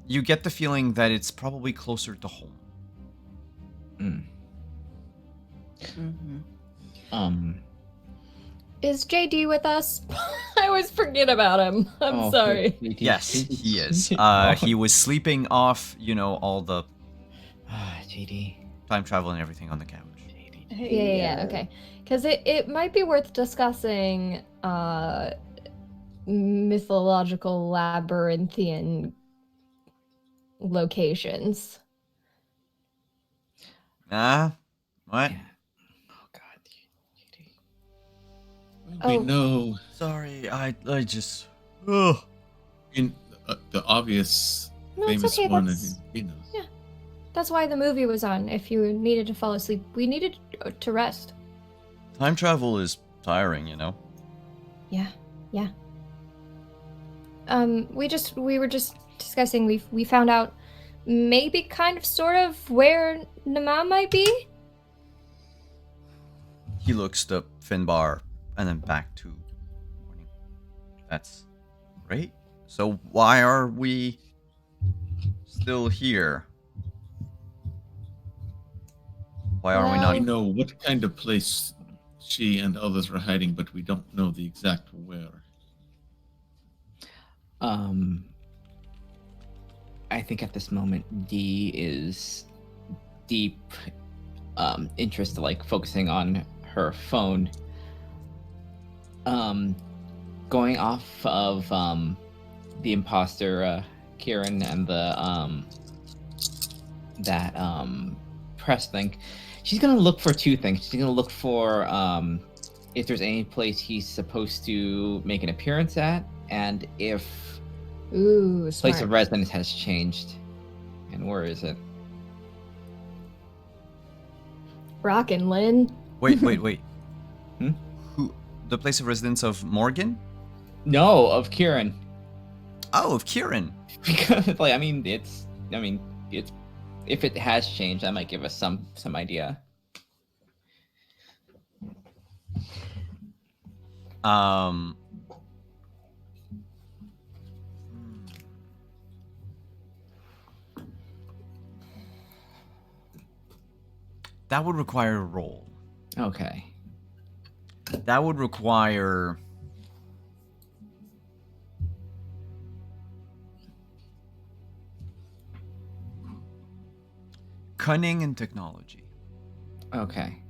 You get the feeling that it's probably closer to home. Is JD with us? I always forget about him. I'm Oh, sorry. Yes, he is. Oh. He was sleeping off, all the JD. time travel and everything on the couch. Yeah, okay. Because it might be worth discussing mythological labyrinthian locations. What? Yeah. Oh God, JD. We Oh. know Sorry, I just. Ugh. in the obvious No, it's famous okay, one. that's- He knows. yeah. That's why the movie was on. If you needed to fall asleep, we needed to rest. Time travel is tiring, Yeah. We were just discussing. We found out maybe kind of sort of where Nama might be. He looks to Finbar and then back to Morning. That's great. So why are we still here? Why are we Well- We not? know what kind of place she and others are hiding, but we don't know the exact where. I think at this moment D is deep interest, like focusing on her phone. Going off of the imposter Kieran and the that press link. She's gonna look for two things. She's gonna look for if there's any place he's supposed to make an appearance at, and if Ooh, smart. place of residence has changed. And where is it? Rockin' Lynn. Wait. Hmm? Who? The place of residence of Morgan? No, of Kieran. Oh, of Kieran. Because it's if it has changed, that might give us some idea. That would require a roll. Okay. That would require cunning and technology. Okay.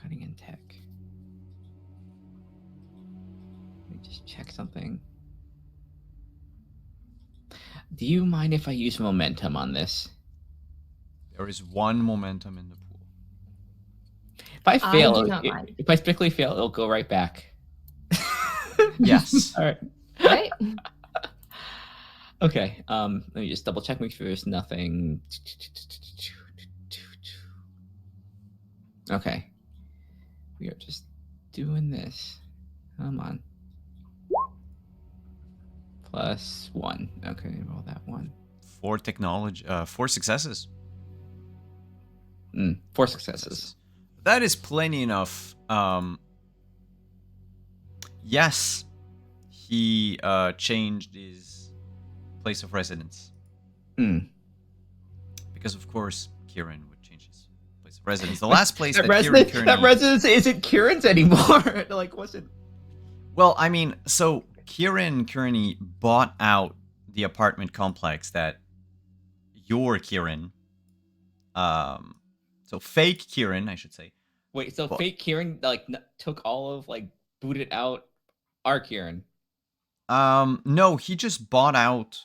Cutting in tech. Let me just check something. Do you mind if I use momentum on this? There is one momentum in the pool. If I fail, do not mind. if I strictly fail, it'll go right back. Yes. All right. Right? Okay. Let me just double check, make sure there's nothing. Okay. We are just doing this. Come on. +1. Okay, roll that one. 4 technology. 4 successes. 4 successes. That is plenty enough. Yes, he changed his place of residence. Because of course Kieran would change his place of residence. The last place that Kieran Kearney... that residence isn't Kieran's anymore. Like, wasn't. Well, I mean, so Kieran Kearney bought out the apartment complex that your Kieran, so fake Kieran, I should say. Wait, so Well- fake Kieran took all of booted out our Kieran. No, he just bought out.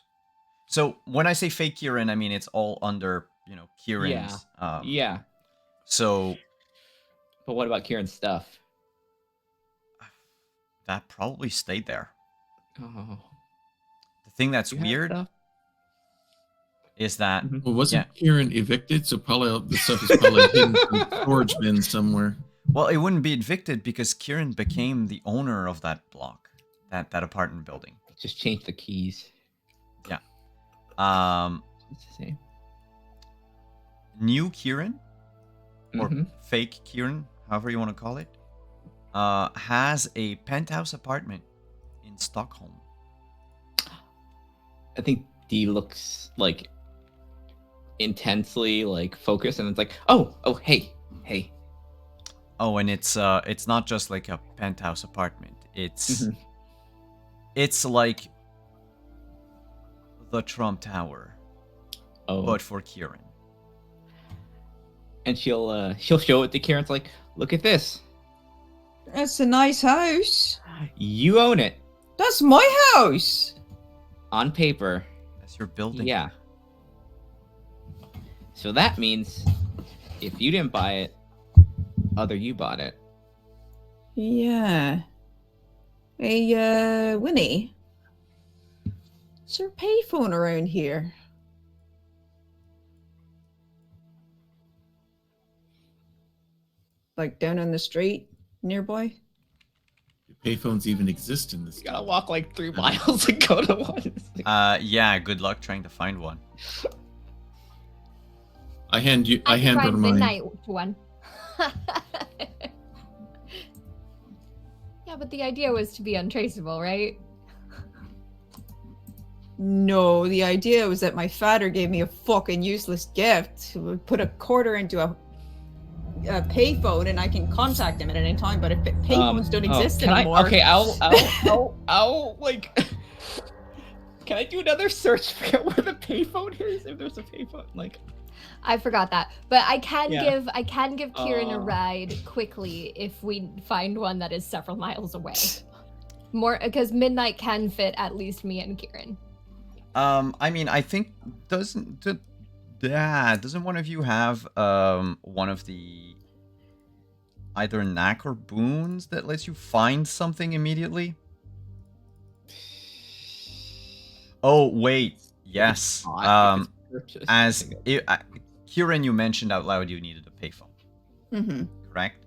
So when I say fake Kieran, I mean it's all under, Kieran's. Yeah. So But what about Kieran's stuff? that probably stayed there. Oh. The thing that's You have weird. stuff? is that Mhm. Well, wasn't Kieran evicted? So probably the stuff is probably hidden in storage bins somewhere. well, it wouldn't be evicted because Kieran became the owner of that block, that apartment building. Just change the keys. Yeah. It's the same. New Kieran or Mhm. fake Kieran, however you want to call it, has a penthouse apartment in Stockholm. I think D looks like intensely like focused, and it's like, oh, hey. Oh, and it's not just like a penthouse apartment. Mhm. It's like the Trump Tower, Oh, but for Kieran. and she'll show it to Karen. It's like, look at this. That's a nice house. You own it That's my house. on paper. That's your building. Yeah. So that means if you didn't buy it, other you bought it. Yeah. Hey, Winnie. Is there a payphone around here? Like down on the street nearby? Do payphones even exist in this? You gotta walk like 3 miles to go to one. Yeah, good luck trying to find one. I hand her find mine. midnight one. Yeah, but the idea was to be untraceable, right? No, the idea was that my father gave me a fucking useless gift. Put a quarter into a payphone and I can contact him at any time, but if payphones don't exist anymore... I'll like... Can I do another search to figure out where the payphone is? If there's a payphone, like... I forgot that, but I can Yeah. give Kieran a ride quickly if we find one that is several miles away. More because midnight can fit at least me and Kieran. I mean, I think doesn't one of you have one of the either knack or boons that lets you find something immediately? Oh wait, yes. As Kieran, you mentioned out loud you needed a payphone, Mm-hmm. correct?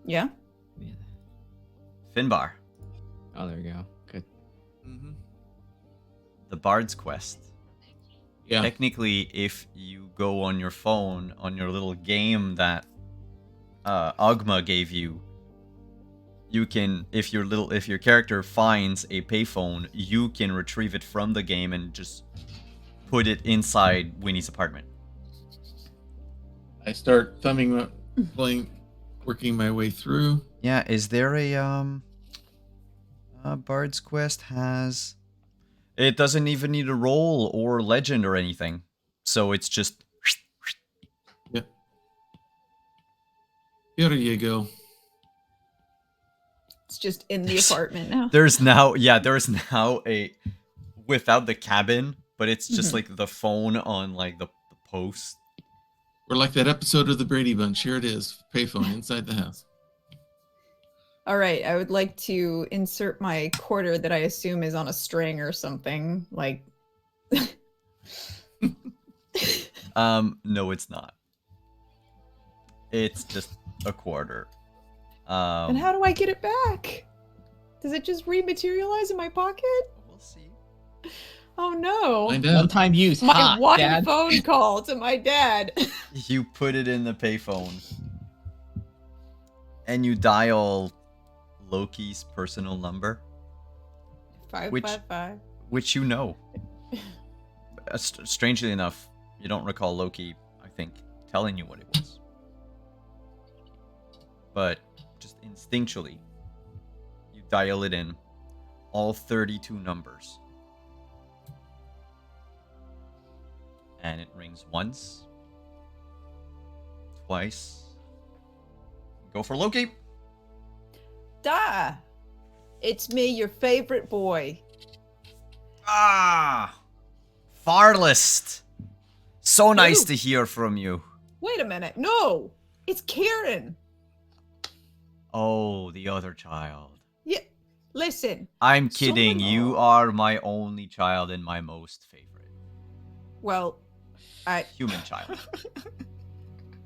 Yeah. Finbar. Oh, there we go. Good. Mm-hmm. The Bard's Quest. Yeah. Technically, if you go on your phone on your little game that Agma gave you, you can, if your character finds a payphone, you can retrieve it from the game and just put it inside Winnie's apartment. I start thumbing, working my way through. Yeah, is there a Bard's Quest has... It doesn't even need a roll or legend or anything. So it's just... Yep. Here you go. It's just in the apartment now. There's now a... Without the cabin, but it's just like the phone on like the post. We're like that episode of the Brady Bunch. Here it is. Payphone inside the house. All right, I would like to insert my quarter that I assume is on a string or something. Like, No, it's not. It's just a quarter. and how do I get it back? Does it just rematerialize in my pocket? We'll see. Oh no! Find One out. time use. My Ha, one Dad. phone call to my dad. You put it in the payphone. And you dial Loki's personal number, 555. which you know. Strangely enough, you don't recall Loki, I think, telling you what it was. But just instinctually, you dial it in, all 32 numbers. And it rings once, twice. Go for Loki. Da! It's me, your favorite boy. Ah! Farlist! So nice Who? to hear from you. Wait a minute. No! It's Kieran. Oh, the other child. Yeah. Listen. I'm kidding. Someone- You are my only child and my most favorite. Well, human child.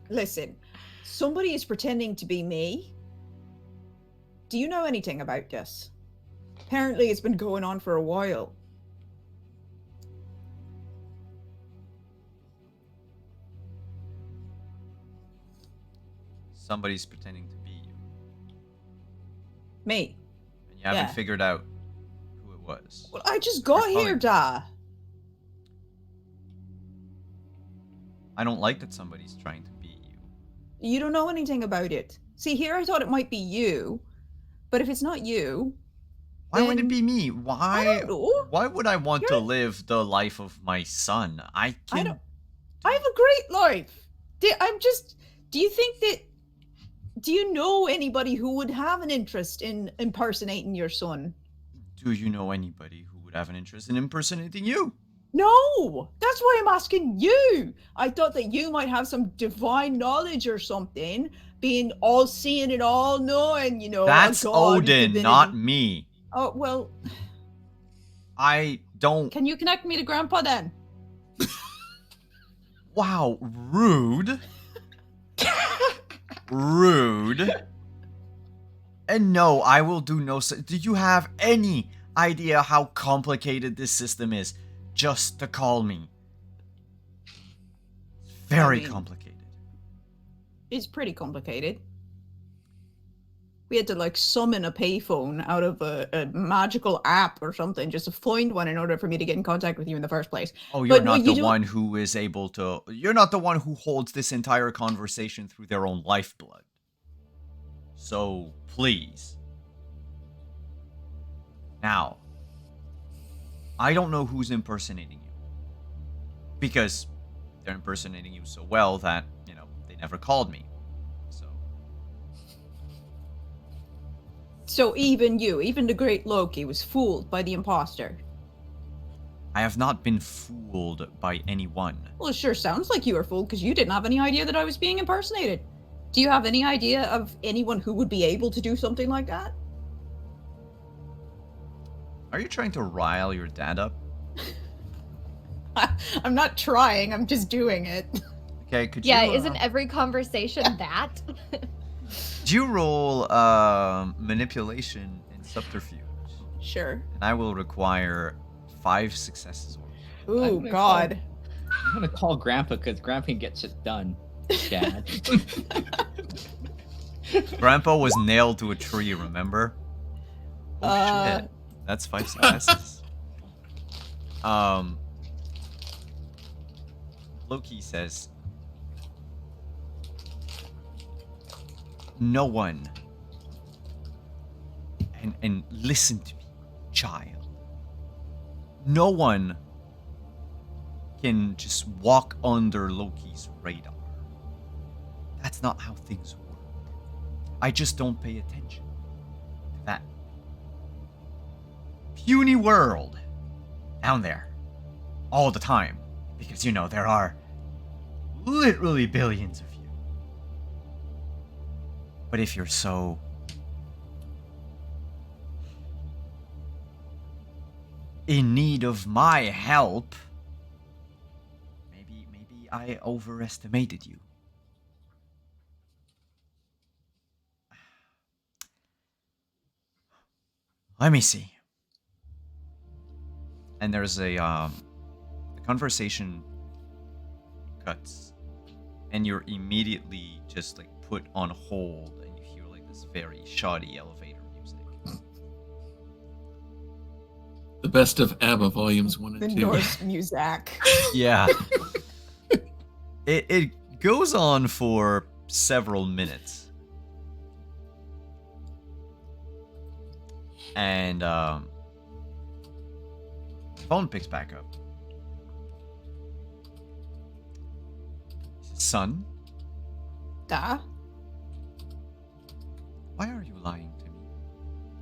Listen, somebody is pretending to be me. Do you know anything about this? Apparently it's been going on for a while. Somebody's pretending to be you. Me. And you haven't Yeah. figured out who it was. Well, I just got You're here, calling- Da. I don't like that somebody's trying to be you. You don't know anything about it. See, here I thought it might be you, but if it's not you, Why would it then- be me? I Why? don't know. Why would I want to You're- live the life of my son? I can. I have a great life. Do you know anybody who would have an interest in impersonating your son? Do you know anybody who would have an interest in impersonating you? No, that's why I'm asking you. I thought that you might have some divine knowledge or something, being all seeing and all knowing, you know. That's a god, Odin, divinity. not me. Oh, well, I don't. can you connect me to Grandpa then? Wow, rude. Rude. And no, I will do no. Do you have any idea how complicated this system is? Just to call me. Very I mean- complicated. It's pretty complicated. We had to like summon a payphone out of a magical app or something just to find one in order for me to get in contact with you in the first place. Oh, you're But no, not you the don't- one who is able to. You're not the one who holds this entire conversation through their own lifeblood. So, please. Now, I don't know who's impersonating you. Because they're impersonating you so well that, you know, they never called me. So even you, even the great Loki, was fooled by the imposter. I have not been fooled by anyone. Well, it sure sounds like you were fooled because you didn't have any idea that I was being impersonated. Do you have any idea of anyone who would be able to do something like that? Are you trying to rile your dad up? I'm not trying, I'm just doing it. Okay, could Yeah, you... isn't every conversation that? Do you roll manipulation and subterfuge? Sure. And I will require 5 successes or more. Ooh, gonna God. I'm gonna call Grandpa because Grandpa gets it done. Dad. Grandpa was nailed to a tree, remember? Oh Uh, shit. That's 5 successes. Loki says, no one, and listen to me, child. No one can just walk under Loki's radar. That's not how things work. I just don't pay attention to that puny world down there all the time. Because, you know, there are literally billions of you. But if you're so in need of my help, maybe I overestimated you. Let me see. And there's a the conversation cuts, and you're immediately just like put on hold, and you hear like this very shoddy elevator music. The best of ABBA volumes 1 the and 2. Norse music. Yeah. It goes on for several minutes. And phone picks back up. He says, son, Da? why are you lying to me?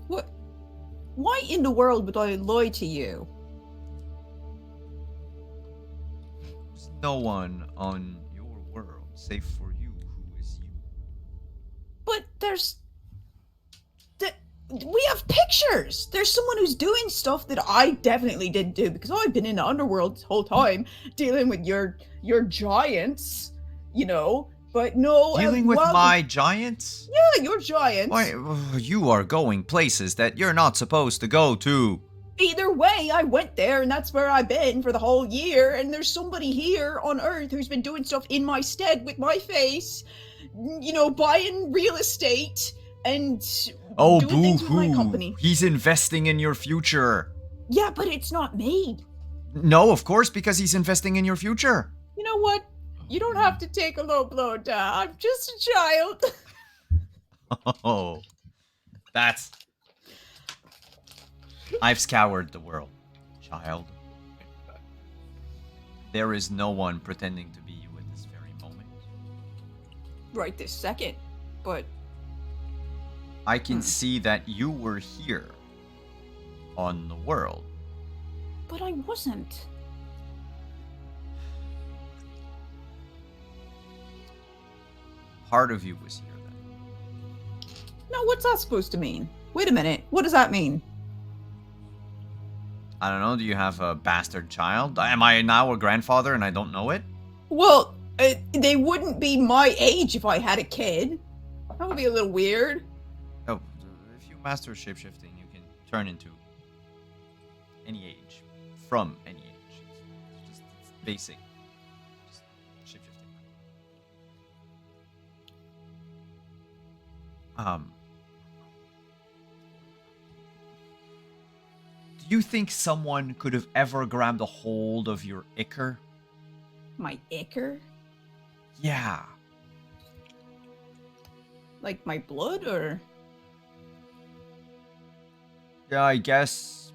What? Why in the world would I lie to you? There's no one on your world save for you who is you. But there's... we have pictures. There's someone who's doing stuff that I definitely didn't do because I've been in the underworld this whole time dealing with your giants, you know. But no, Dealing with my giants? Yeah, your giants. Why, you are going places that you're not supposed to go to. Either way, I went there, and that's where I've been for the whole year. And there's somebody here on Earth who's been doing stuff in my stead with my face, you know, buying real estate and doing things with my company. He's investing in your future. Yeah, but it's not me. No, of course, because he's investing in your future. You know what? You don't have to take a low blow, Dad. I'm just a child. Oh, that's... I've scoured the world, child. There is no one pretending to be you at this very moment. Right this second, but... I can see that you were here on the world. But I wasn't. Part of you was here then. No, what's that supposed to mean? Wait a minute, what does that mean? I don't know, do you have a bastard child? Am I now a grandfather and I don't know it? Well, they wouldn't be my age if I had a kid. That would be a little weird. Oh, if you master shapeshifting, you can turn into any age. From any age. It's basic. Just shapeshifting. Do you think someone could have ever grabbed a hold of your ichor? My ichor? Yeah. Like my blood, or? Yeah, I guess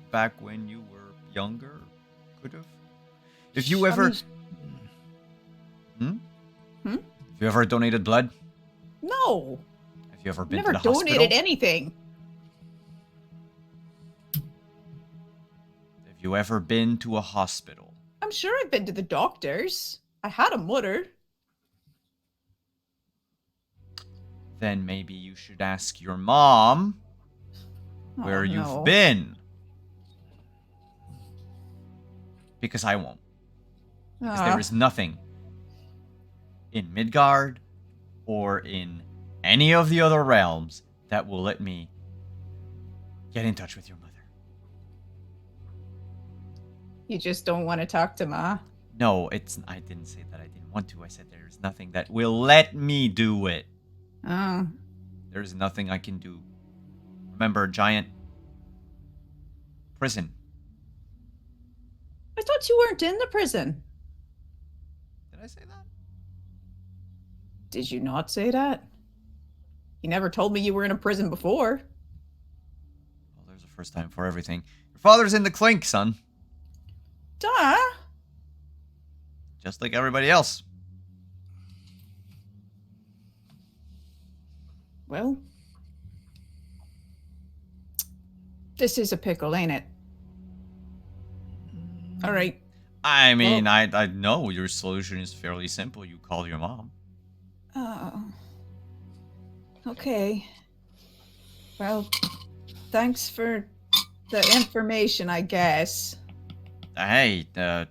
back when you were younger, could have. If you ever... Hmm? Have you ever donated blood? No. Have you ever been Never to the hospital? donated anything. Have you ever been to a hospital? I'm sure I've been to the doctors. I had a mother. Then maybe you should ask your mom where you've been. Because I won't. Because there is nothing in Midgard or in any of the other realms that will let me get in touch with your mother. You just don't want to talk to Ma? No, I didn't say that I didn't want to. I said there's nothing that will let me do it. Oh. There's nothing I can do. Remember, giant prison. I thought you weren't in the prison. Did I say that? Did you not say that? You never told me you were in a prison before. Well, there's a first time for everything. Your father's in the clink, son. Duh. Just like everybody else. Well, this is a pickle, ain't it? All right. I mean, well, I know your solution is fairly simple. You call your mom. Oh. Okay. Well, thanks for the information, I guess. Hey,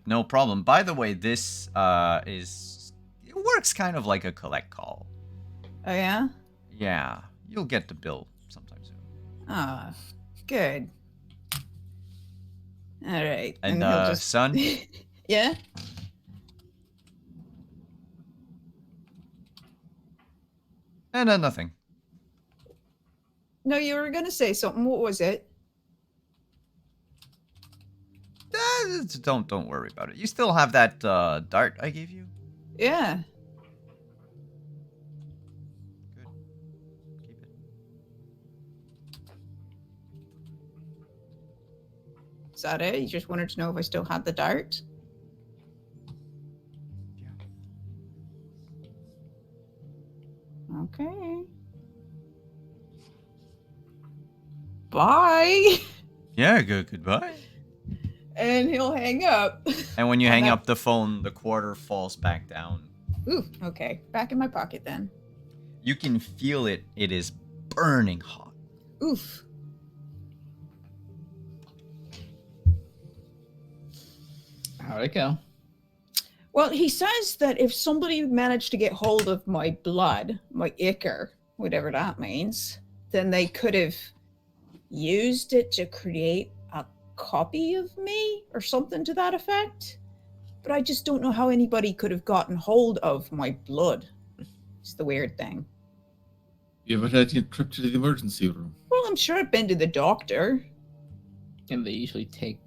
no problem. By the way, this it works kind of like a collect call. Oh, yeah? Yeah, you'll get the bill sometime soon. Ah, good. All right. And just... son? Yeah? No, nothing. No, you were going to say something. What was it? Don't worry about it. You still have that dart I gave you? Yeah. Good. Keep it. Is that it? You just wanted to know if I still had the dart? Yeah. Okay. Bye. Yeah, goodbye. And he'll hang up. And when you hang up the phone, the quarter falls back down. Ooh, okay. Back in my pocket then. You can feel it. It is burning hot. Oof. How'd it go? Well, he says that if somebody managed to get hold of my blood, my ichor, whatever that means, then they could have used it to create a copy of me or something to that effect. But I just don't know how anybody could have gotten hold of my blood. It's the weird thing. You ever had your trip to the emergency room? Well, I'm sure I've been to the doctor. And they usually take.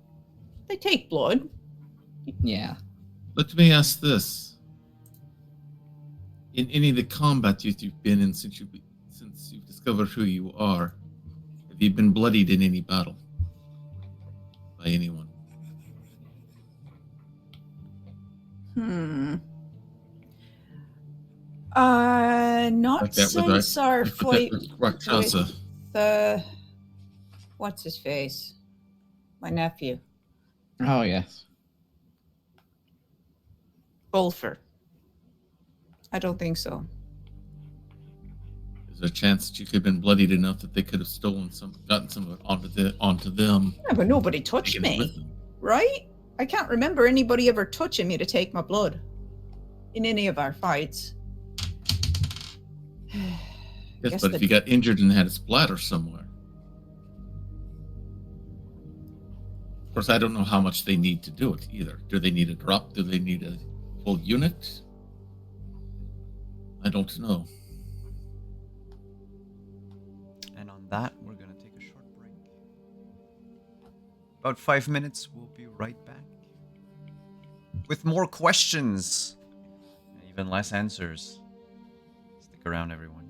They take blood. Yeah. Let me ask this. In any of the combat you've been in since you've discovered who you are, have you been bloodied in any battle? By anyone? Not Like that with since our fight Rakshasa. with the... What's his face? My nephew. Oh, yes. Ulfer. I don't think so. There's a chance that you could have been bloodied enough that they could have gotten some of it onto them. Yeah, but nobody touched taken it with me, them. right? I can't remember anybody ever touching me to take my blood in any of our fights. Yes, Guess but the- if you got injured and had a splatter somewhere. Of course, I don't know how much they need to do it either. Do they need a drop? Do they need a full unit? I don't know. And on that, we're going to take a short break. About 5 minutes, we'll be right back. With more questions, and even less answers. Stick around, everyone.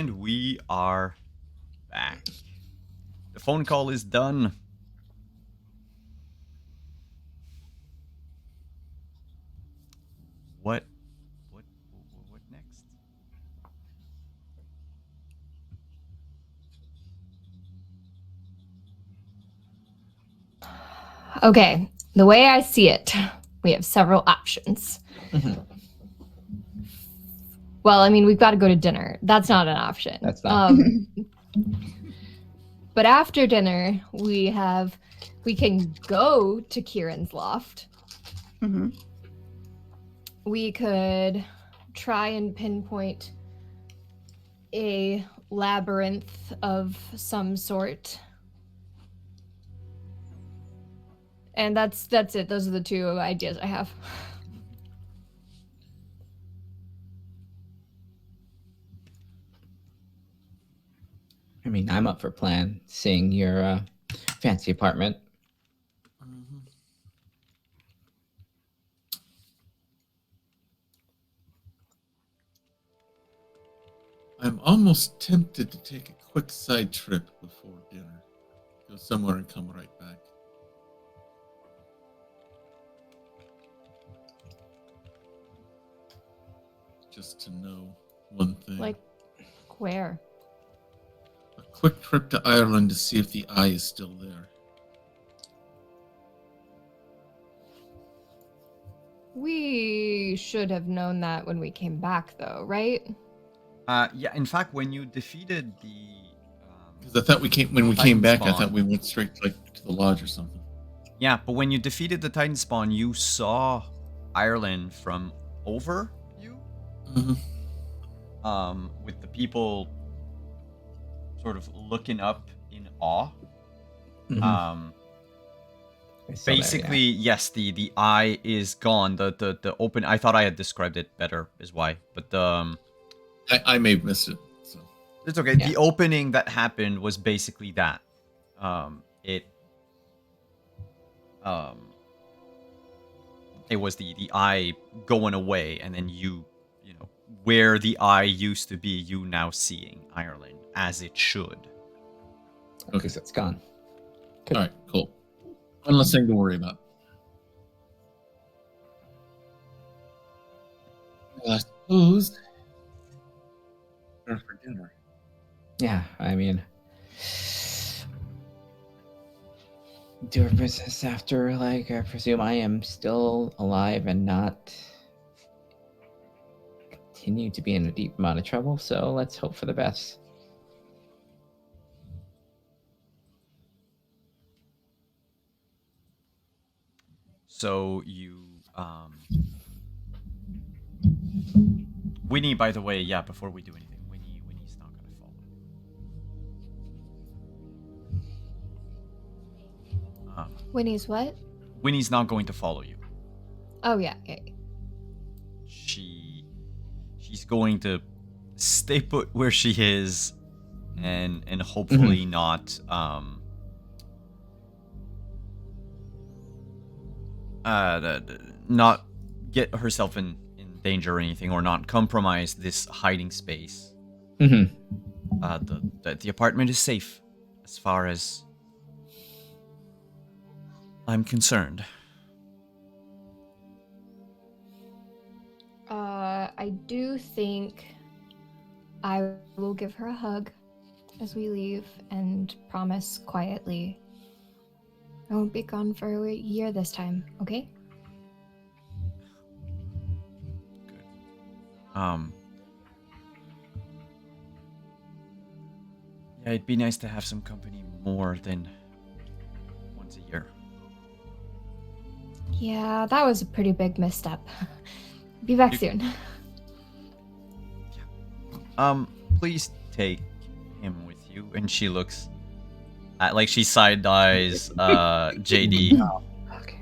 And we are back. The phone call is done. What next? Okay, the way I see it, we have several options. Well, I mean, we've got to go to dinner. That's not an option. That's not. But after dinner, we can go to Kieran's loft. Mm-hmm. We could try and pinpoint a labyrinth of some sort. And that's it. Those are the two ideas I have. I mean, I'm up for seeing your fancy apartment. I'm almost tempted to take a quick side trip before dinner. Go somewhere and come right back. Just to know one thing. Like, where? A quick trip to Ireland to see if the eye is still there. We should have known that when we came back, though, right? Yeah, in fact, when you defeated the... Because I thought when we Titan came back, I spawn. thought we went straight to the lodge or something. Yeah, but when you defeated the Titan spawn, you saw Ireland from over you. With the people sort of looking up in awe. Basically, yes, the eye is gone. The open. I thought I had described it better, is why. But I may have missed it. So it's okay. Yeah. The opening that happened was basically that. It was the eye going away, and then you know, where the eye used to be, you now seeing Ireland as it should. Okay, so it's gone. all right, cool. One less thing to worry about. I suppose for dinner. Yeah, I mean, do our business after, like, I presume I am still alive and not continue to be in a deep amount of trouble, so let's hope for the best. So you, Winnie, by the way, yeah, before we do anything, Winnie's not gonna follow. Winnie's what? Winnie's not going to follow you. Oh, yeah. Yeah. She's going to stay put where she is, and hopefully not not get herself in danger or anything, or not compromise this hiding space. The apartment is safe as far as I'm concerned. I do think I will give her a hug as we leave and promise quietly I won't be gone for a year this time, okay? Yeah, it'd be nice to have some company more than once a year. Yeah, that was a pretty big misstep. Be back soon. Please take him with you. And she looks at, like, she side eyes JD. Okay.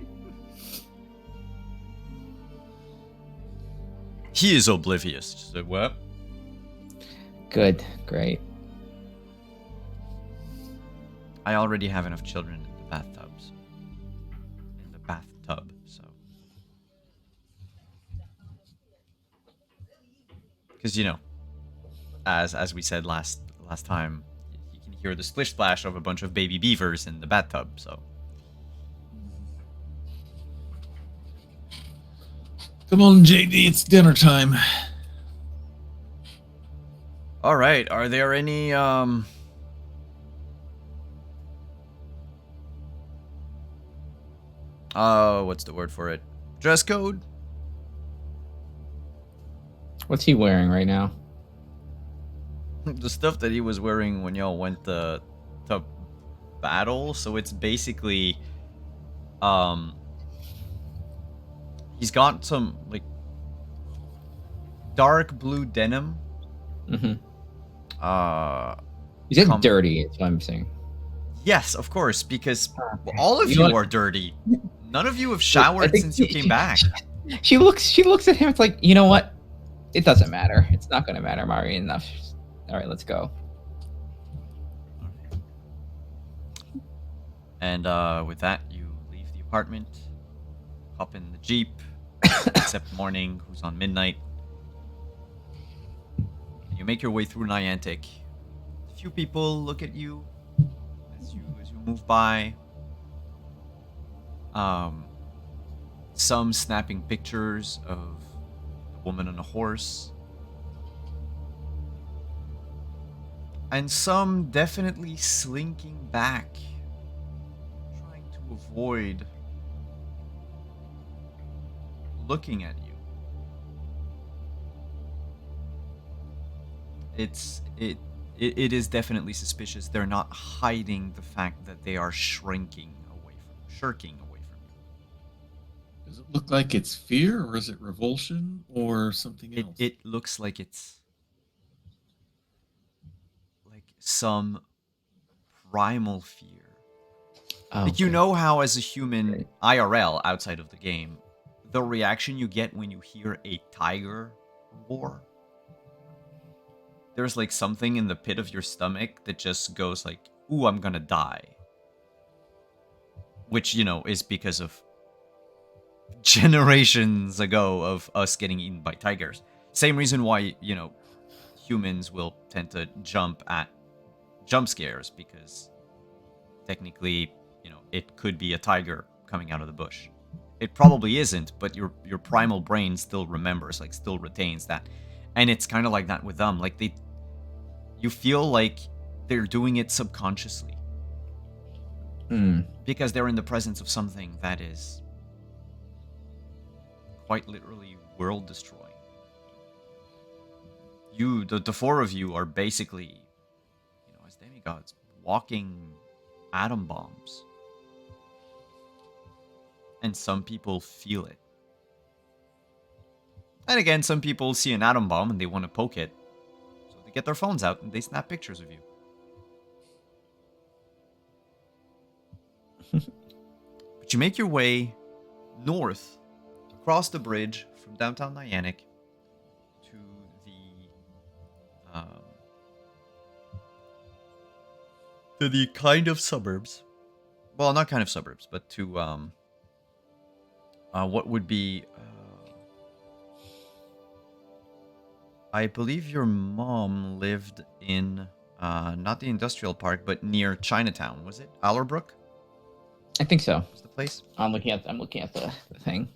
He is oblivious. Just like, what? Good, great. I already have enough children in the bathtubs. In the bathtub, so. Because, you know, as we said last time, you can hear the splish splash of a bunch of baby beavers in the bathtub. So Come on, JD, it's dinner time. all right, are there any what's the word for it? Dress code? What's he wearing right now? The stuff that he was wearing when y'all went to battle. So it's basically he's got some like dark blue denim. Mm-hmm. He said dirty, is what I'm saying. Yes, of course, because all of you are dirty. None of you have showered since you came back. She looks at him. It's like, you know what? It doesn't matter. It's not going to matter, Mari. Enough. All right, let's go. And with that, you leave the apartment, hop in the Jeep, except Morning, who's on midnight. And you make your way through Niantic. A few people look at you as you move by. Some snapping pictures of the woman on a horse. And some definitely slinking back, trying to avoid looking at you. It is definitely suspicious. They're not hiding the fact that they are shirking away from you. Does it look like it's fear, or is it revulsion, or something else? It looks like it's like some primal fear. Oh, Like, you know how as a human, IRL, outside of the game, the reaction you get when you hear a tiger roar? There's like something in the pit of your stomach that just goes like, ooh, I'm gonna die. Which, you know, is because of generations ago of us getting eaten by tigers. Same reason why, you know, humans will tend to jump at jump scares, because technically, you know, it could be a tiger coming out of the bush. It probably isn't, but your primal brain still remembers, like still retains that. And it's kind of like that with them. Like you feel like they're doing it subconsciously. Because they're in the presence of something that is quite literally world destroying. The four of you are basically, you know, as demigods, walking atom bombs. And some people feel it. And again, some people see an atom bomb and they want to poke it. So they get their phones out and they snap pictures of you. But you make your way north, across the bridge from downtown Niantic to the kind of suburbs. Well, not kind of suburbs, but to what would be I believe your mom lived in not the industrial park, but near Chinatown. Was it Allerbrook? I think so. Was the place? I'm looking at the thing.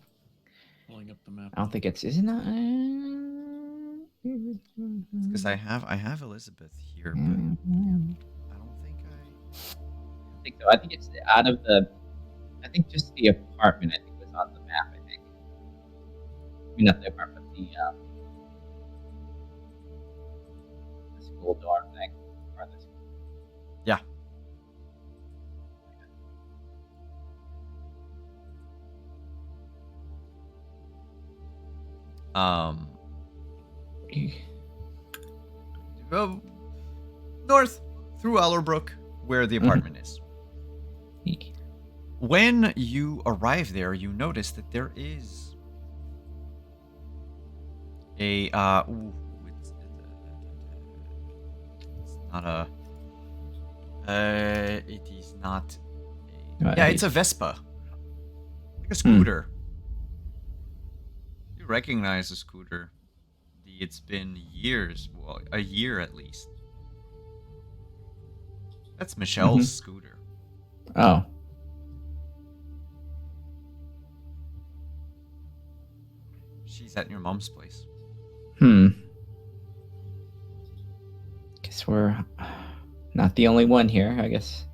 Pulling up the map. I don't think it's. Is it not? Because I have Elizabeth here, but I don't think I think so. I think it's out of the. I think just the apartment. I think was on the map. I think. I mean, not the apartment. The school dorm thing. Or the school. Yeah. Go north through Allerbrook, where the apartment is. When you arrive there, you notice that there is a it's not a it is not a, it's a Vespa, like a scooter. You recognize the scooter. It's been years. Well, a year at least. That's Michelle's scooter. Oh. She's at your mom's place. Guess we're not the only one here, I guess.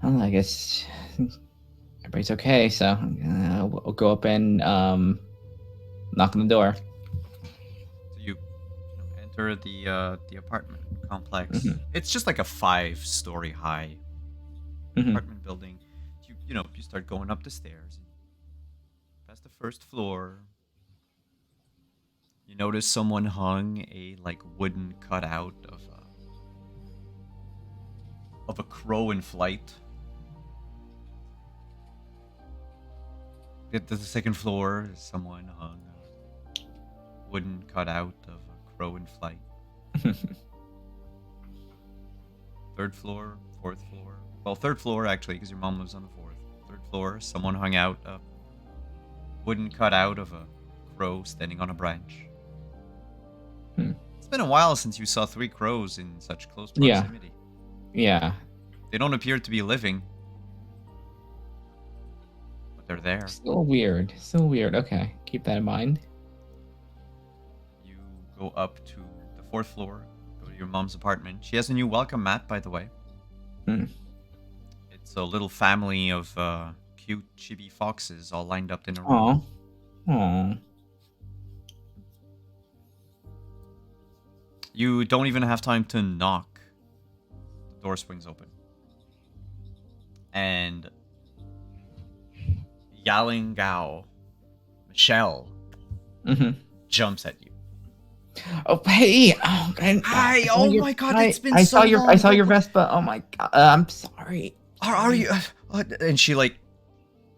Well, I guess everybody's okay, so we'll go up and knock on the door. So you enter the apartment complex. It's just like a 5-story high apartment building. You start going up the stairs. Past the first floor. You notice someone hung a wooden cutout of a crow in flight. Get to the second floor, someone hung a wooden cutout of a crow in flight. Third floor, fourth floor. Well, third floor actually, because your mom lives on the fourth. Third floor, someone hung out a wooden cutout of a crow standing on a branch. It's been a while since you saw 3 crows in such close proximity. Yeah. They don't appear to be living. But they're there. Still weird. Okay, keep that in mind. You go up to the 4th floor, go to your mom's apartment. She has a new welcome mat, by the way. It's a little family of cute chibi foxes all lined up in a row. Aww. You don't even have time to knock. The door swings open. And Yaling Gao, Michelle, jumps at you. Oh, hey! Oh, Hi! Oh my God! It's been I so long. I saw your Vespa. Oh my God! I'm sorry. Are you? And she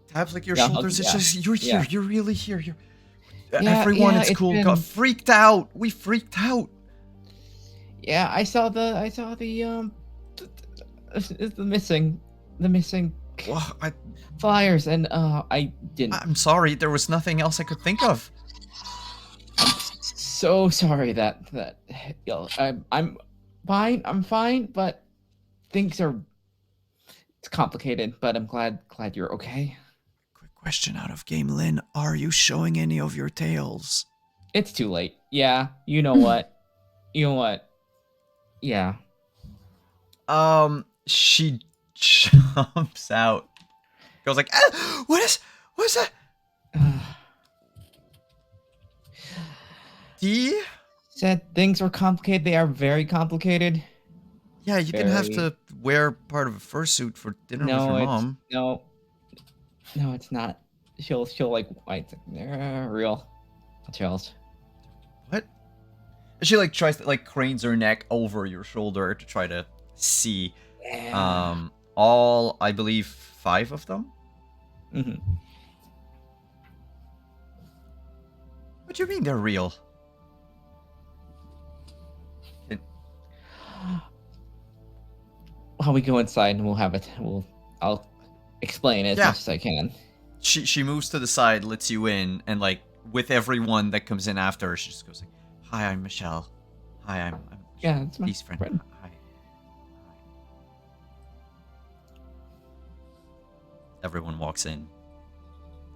taps your shoulders. It's just you're here. Yeah. You're really here. Everyone, it's cool. been- Got freaked out. We freaked out. Yeah, I saw the missing Well, flyers, and I didn't. I'm sorry. There was nothing else I could think of. So sorry that I'm fine. I'm fine, but things are it's complicated. But I'm glad you're okay. Quick question out of game, Lynn. Are you showing any of your tails? It's too late. Yeah, you know what? Yeah. She jumps out. Goes what is that? D? Said things were complicated. They are very complicated. Yeah, you didn't have to wear part of a fursuit for dinner with your mom. No, it's not. She'll wait. They're real. Chills. What? She tries to cranes her neck over your shoulder to try to see. Yeah. All I believe 5 of them. What do you mean they're real? Well, we go inside and we'll have it. I'll explain it as much as I can. She moves to the side, lets you in, and with everyone that comes in after her, she just goes "Hi, I'm Michelle. Hi, I'm Yeah, it's my Peace friend. Hi. Everyone walks in.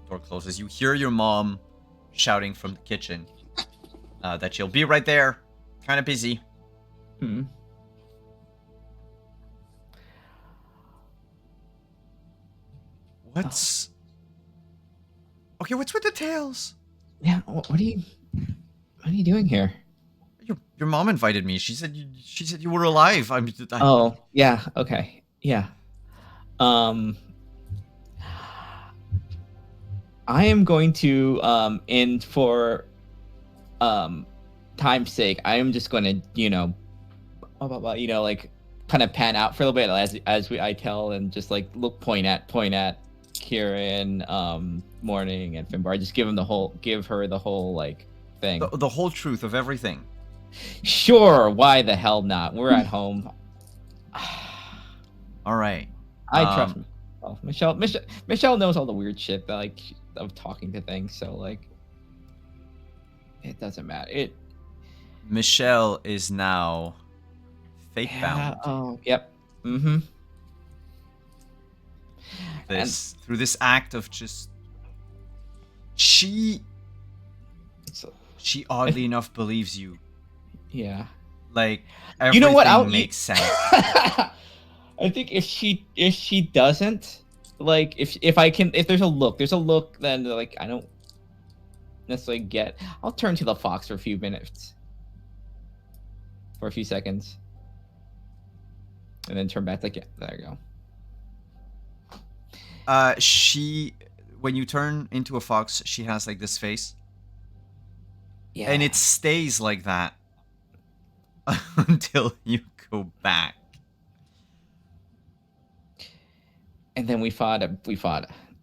Door closes. You hear your mom shouting from the kitchen that she'll be right there. Kind of busy. What's with the tails? Yeah, what are you doing here? Your mom invited me. She said you were alive. Oh, yeah. Okay. Yeah. I am going to and for time's sake, I am just going to kind of pan out for a little bit as I tell and just point at Kieran, Morning, and Finbar. Just give her the whole thing. The whole truth of everything. Sure, why the hell not? We're at home. All right. I trust Michelle knows all the weird shit that of talking to things, so It doesn't matter. Michelle is now fate bound. Oh, yep. Mm-hmm. Through this act of just she oddly enough believes you. Yeah. Like You know what? everything makes sense. I think if she doesn't, like, if there's a look, then like I don't necessarily get. I'll turn to the fox for a few minutes, for a few seconds, and then turn back to there you go. When you turn into a fox, she has like this face. Yeah. And it stays like that until you go back. And then we fought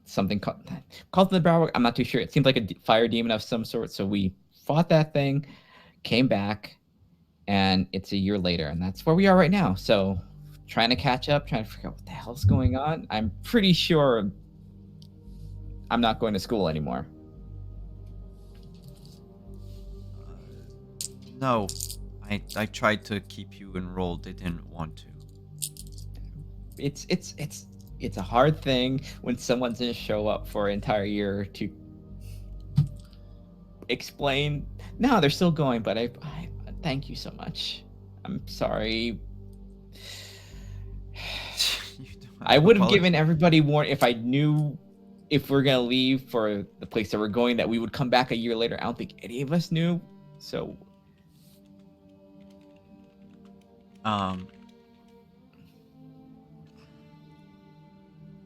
something called the Brow. I'm not too sure. It seemed like a fire demon of some sort. So we fought that thing, came back, and it's a year later, and that's where we are right now. So trying to catch up, trying to figure out what the hell's going on. I'm pretty sure I'm not going to school anymore. No, I tried to keep you enrolled. They didn't want to. It's a hard thing when someone doesn't show up for an entire year to explain. No, they're still going, but I thank you so much. I'm sorry. I would have given everybody warning if I knew if we're gonna leave for the place that we're going that we would come back a year later. I don't think any of us knew. So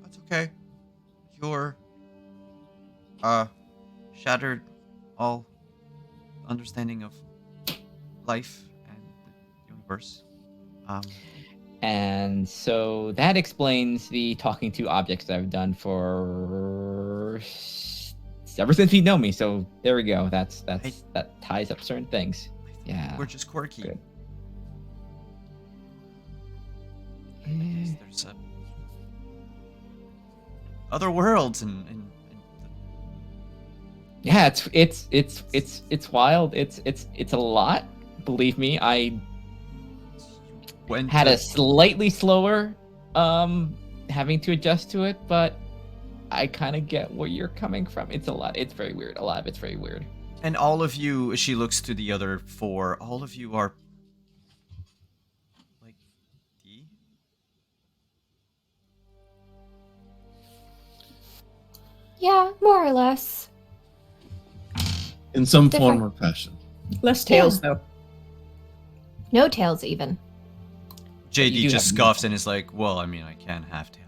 that's okay. You're shattered all understanding of life and the universe. And so that explains the talking to objects that I've done ever since you know me. So there we go. That ties up certain things. Yeah. We're just quirky. Good. There's other worlds and yeah, it's wild. It's a lot. Believe me, I had a slightly slower having to adjust to it, but I kind of get where you're coming from. It's a lot. It's very weird. A lot of it's very weird. And all of you, she looks to the other four. All of you are like D. Yeah, more or less. In some Different. form or fashion. Less tails, though. No tails, even. You JD do just have- scoffs and is like, well, I mean, I can have tails.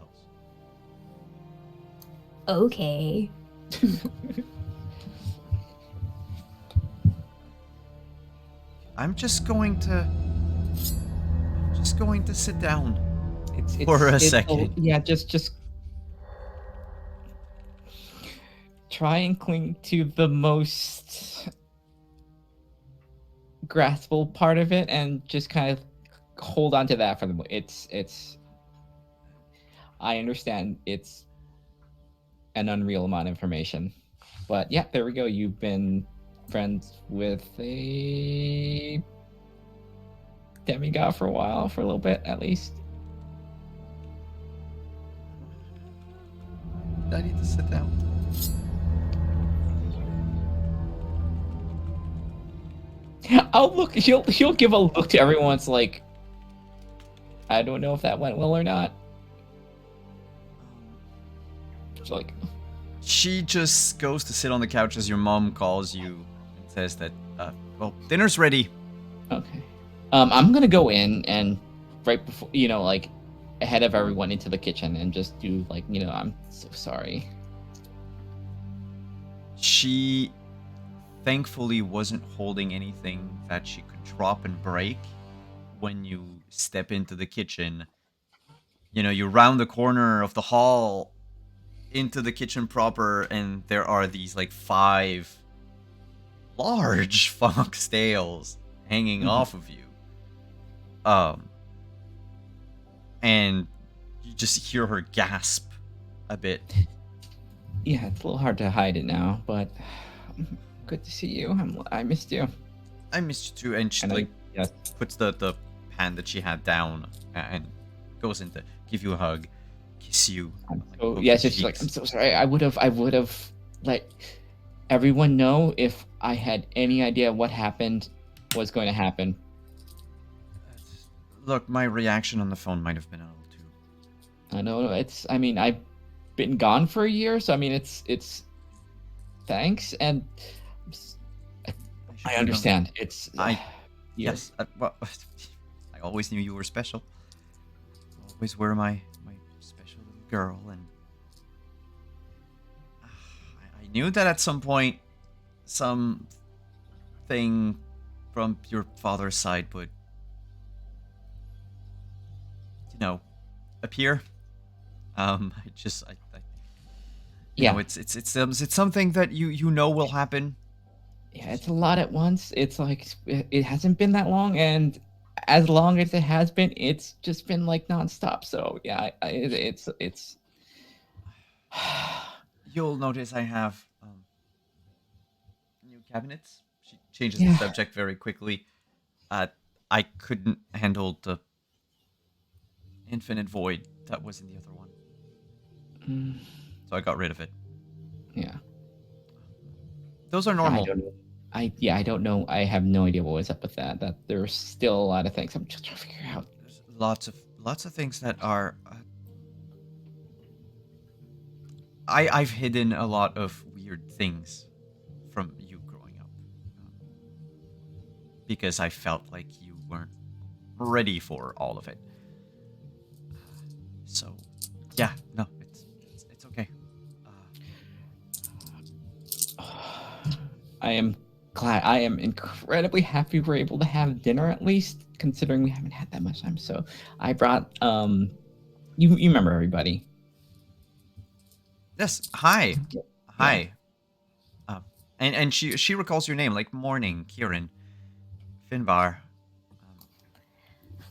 Okay. I'm just going to sit down It's for a second. Yeah, just try and cling to the most graspable part of it, and just kind of hold on to that for the moment. It's. I understand it's an unreal amount of information, but yeah, there we go. You've been friends with a demigod for a while, for a little bit at least. I need to sit down. I'll look. She'll give a look to everyone. It's like, I don't know if that went well or not. It's like, She just goes to sit on the couch as your mom calls you and says that, well, dinner's ready. okay. I'm gonna go in and right before, like ahead of everyone into the kitchen and just do like, I'm so sorry. She thankfully wasn't holding anything that she could drop and break when you step into the kitchen. You round the corner of the hall into the kitchen proper, and there are these like 5 large fox tails hanging off of you. And you just hear her gasp a bit. Yeah, it's a little hard to hide it now, but Good to see you. I missed you. I missed you too. And she Yes. puts the hand that she had down and goes in to give you a hug, kiss you. So both yeah, your she's like, I'm cheeks. so sorry. I would have let everyone know if I had any idea what happened was going to happen. Look, my reaction on the phone might have been a little too. I know I mean, I've been gone for a year, so I mean, it's thanks, and I understand. It's Yes. Well, I always knew you were special. Always were my special little girl, and I knew that at some point, something from your father's side would, appear. I yeah. know, it's something that you know will happen. Yeah, it's a lot at once. It's like it hasn't been that long, and as long as it has been, it's just been like nonstop. So yeah, it's. You'll notice I have new cabinets. She changes Yeah. the subject very quickly. I couldn't handle the infinite void that was in the other one, so I got rid of it. Yeah. Those are normal. I don't know. I have no idea what was up with that. That there's still a lot of things I'm just trying to figure out. There's lots of things that are. I've hidden a lot of weird things from you growing up, because I felt like you weren't ready for all of it. So, yeah, no, it's okay. I am glad. I am incredibly happy we're able to have dinner at least, considering we haven't had that much time. So I brought you remember everybody. Yes. Hi. Hi. And she recalls your name, like Morning, Kieran, Finbar.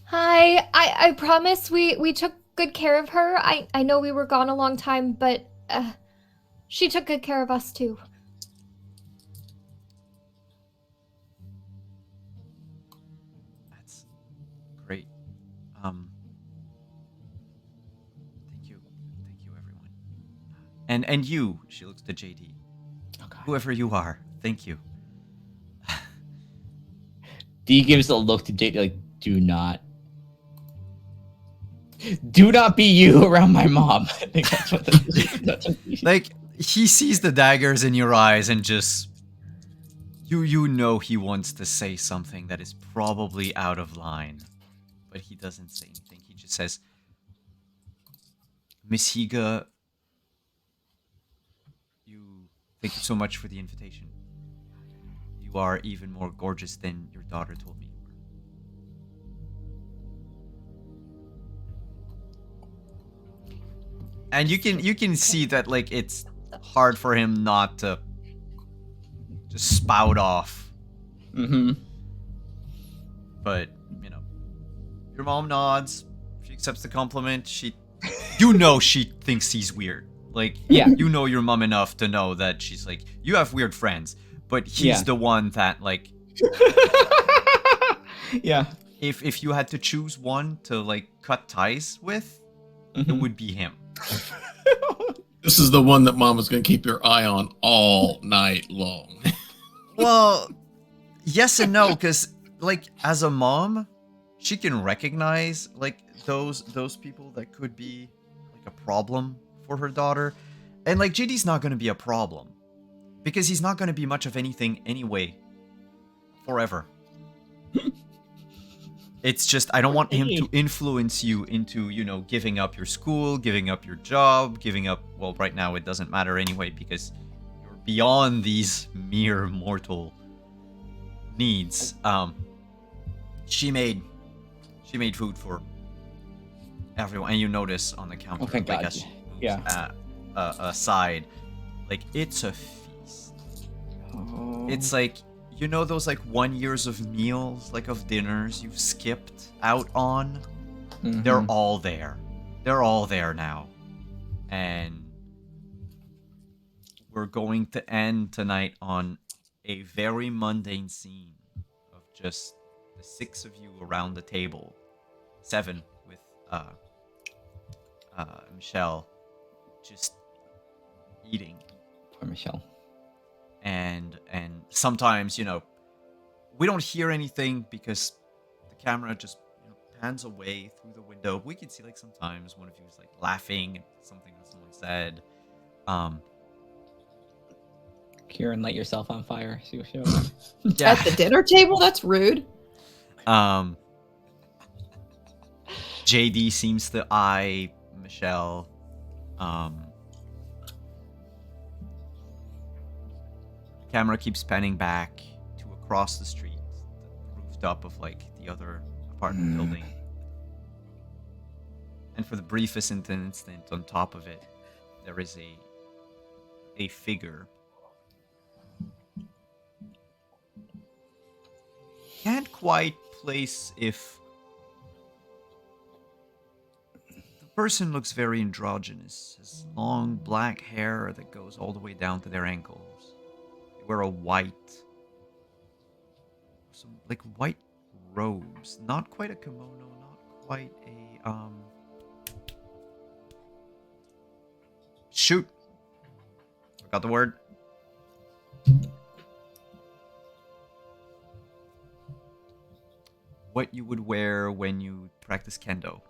Hi, I promise we took good care of her. I know we were gone a long time, but she took good care of us too. That's great. Thank you, everyone. And you, she looks to JD. Okay. Whoever you are, thank you. D gives a look to JD like, do not be you around my mom. I think that's what Like, he sees the daggers in your eyes and just you know he wants to say something that is probably out of line, but he doesn't say anything. He just says, Miss Higa, thank you so much for the invitation. You are even more gorgeous than your daughter told me you were. And you can see that, like, it's hard for him not to just spout off. Mm-hmm. But, your mom nods. She accepts the compliment. She thinks he's weird. Like, yeah. Your mom enough to know that she's like, you have weird friends, but he's the one that, like, yeah. If you had to choose one to, like, cut ties with, it would be him. This is the one that Mama's going to keep your eye on all night long. Well, yes and no, because, like, as a mom, she can recognize, like, those people that could be, like, a problem for her daughter. And, like, JD's not going to be a problem, because he's not going to be much of anything anyway, forever. It's just, I don't want him to influence you into, giving up your school, giving up your job, giving up, well, right now it doesn't matter anyway, because you're beyond these mere mortal needs. She made food for everyone, and you notice on the counter, thank God. as she moves aside, like, it's a feast. Oh. It's like, those, like, 1 years of meals, like, of dinners you've skipped out on? Mm-hmm. They're all there. They're all there now. And we're going to end tonight on a very mundane scene of just the 6 of you around the table, 7 with Michelle, just eating. Poor Michelle. And sometimes, we don't hear anything because the camera just pans away through the window. We can see like sometimes one of you is like laughing at something that someone said. Kieran, light yourself on fire. See what show. Yeah. At the dinner table? That's rude. JD seems to eye Michelle. Camera keeps panning back to across the street, the rooftop of like the other apartment building. And for the briefest instant, on top of it, there is a figure. Can't quite place if the person looks very androgynous. Has long black hair that goes all the way down to their ankles. They wear a white robes. Not quite a kimono, not quite a shoot. Forgot the word. What you would wear when you practice kendo.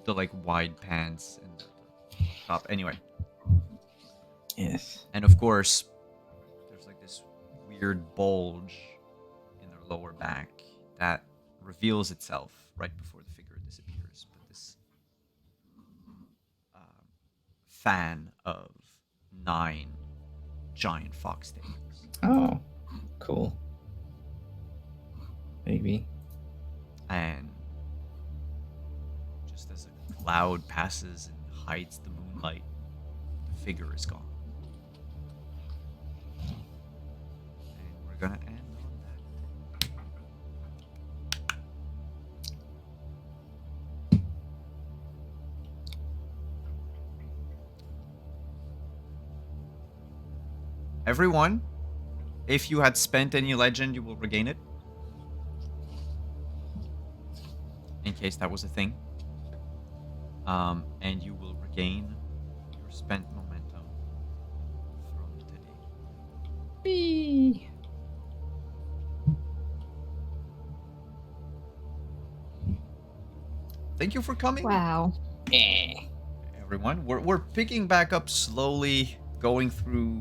The like wide pants and the top. Anyway. Yes. And of course, there's like this weird bulge in their lower back that reveals itself right before the figure disappears. But this fan of 9 giant foxtails. Oh, cool. Maybe. And just as a cloud passes and hides the moonlight, the figure is gone. And we're gonna end on that. Everyone, if you had spent any legend, you will regain it. In case that was a thing. And you will regain your spent momentum from today. Whee! Thank you for coming. Wow. Everyone, we're picking back up slowly, going through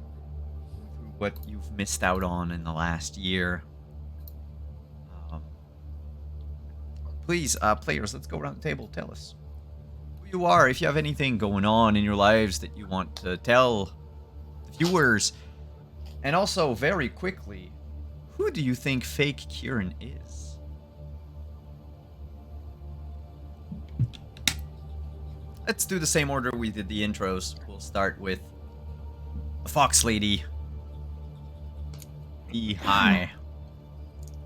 what you've missed out on in the last year. Please, players, let's go around the table. Tell us who you are. If you have anything going on in your lives that you want to tell the viewers. And also, very quickly, who do you think fake Kieran is? Let's do the same order we did the intros. We'll start with the Fox Lady. Be hi.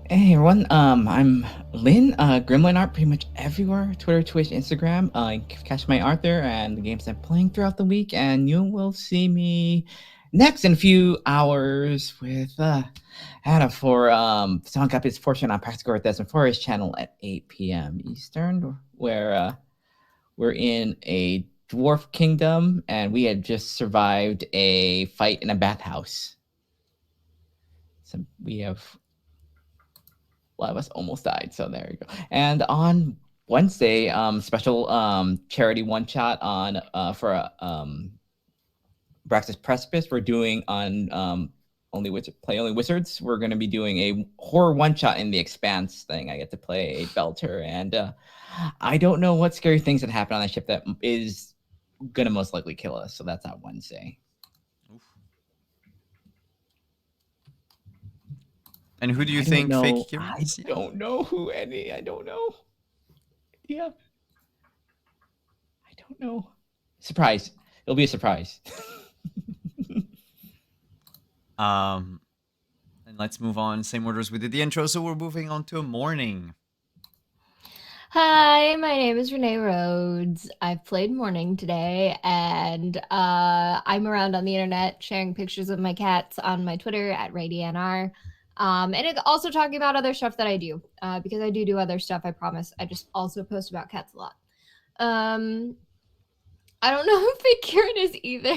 Hey everyone, I'm Lynn, Gremlin Art pretty much everywhere, Twitter, Twitch, Instagram. You can catch my art there and the games I'm playing throughout the week, and you will see me next in a few hours with Anna for Sound Copy's portion on Practical Art Desmond for his channel at 8 p.m. Eastern, where we're in a dwarf kingdom and we had just survived a fight in a bathhouse. So we have... a lot of us almost died, so there you go. And on Wednesday, special charity one shot on for Braxis Precipice. We're doing on Only Wizards. We're going to be doing a horror one shot in the Expanse thing. I get to play a Belter, and I don't know what scary things that happen on that ship that is gonna most likely kill us. So that's on Wednesday. Oof. And who do you think fake Kieran is? I don't know who any. I don't know. Yeah. I don't know. Surprise. It'll be a surprise. And let's move on. Same order as we did the intro. So we're moving on to morning. Hi, my name is Renee Rhodes. I've played Morning today, and I'm around on the internet sharing pictures of my cats on my Twitter at RayDNR. Also talking about other stuff that I do, because I do other stuff, I promise. I just also post about cats a lot. I don't know who Fake Kieran is either.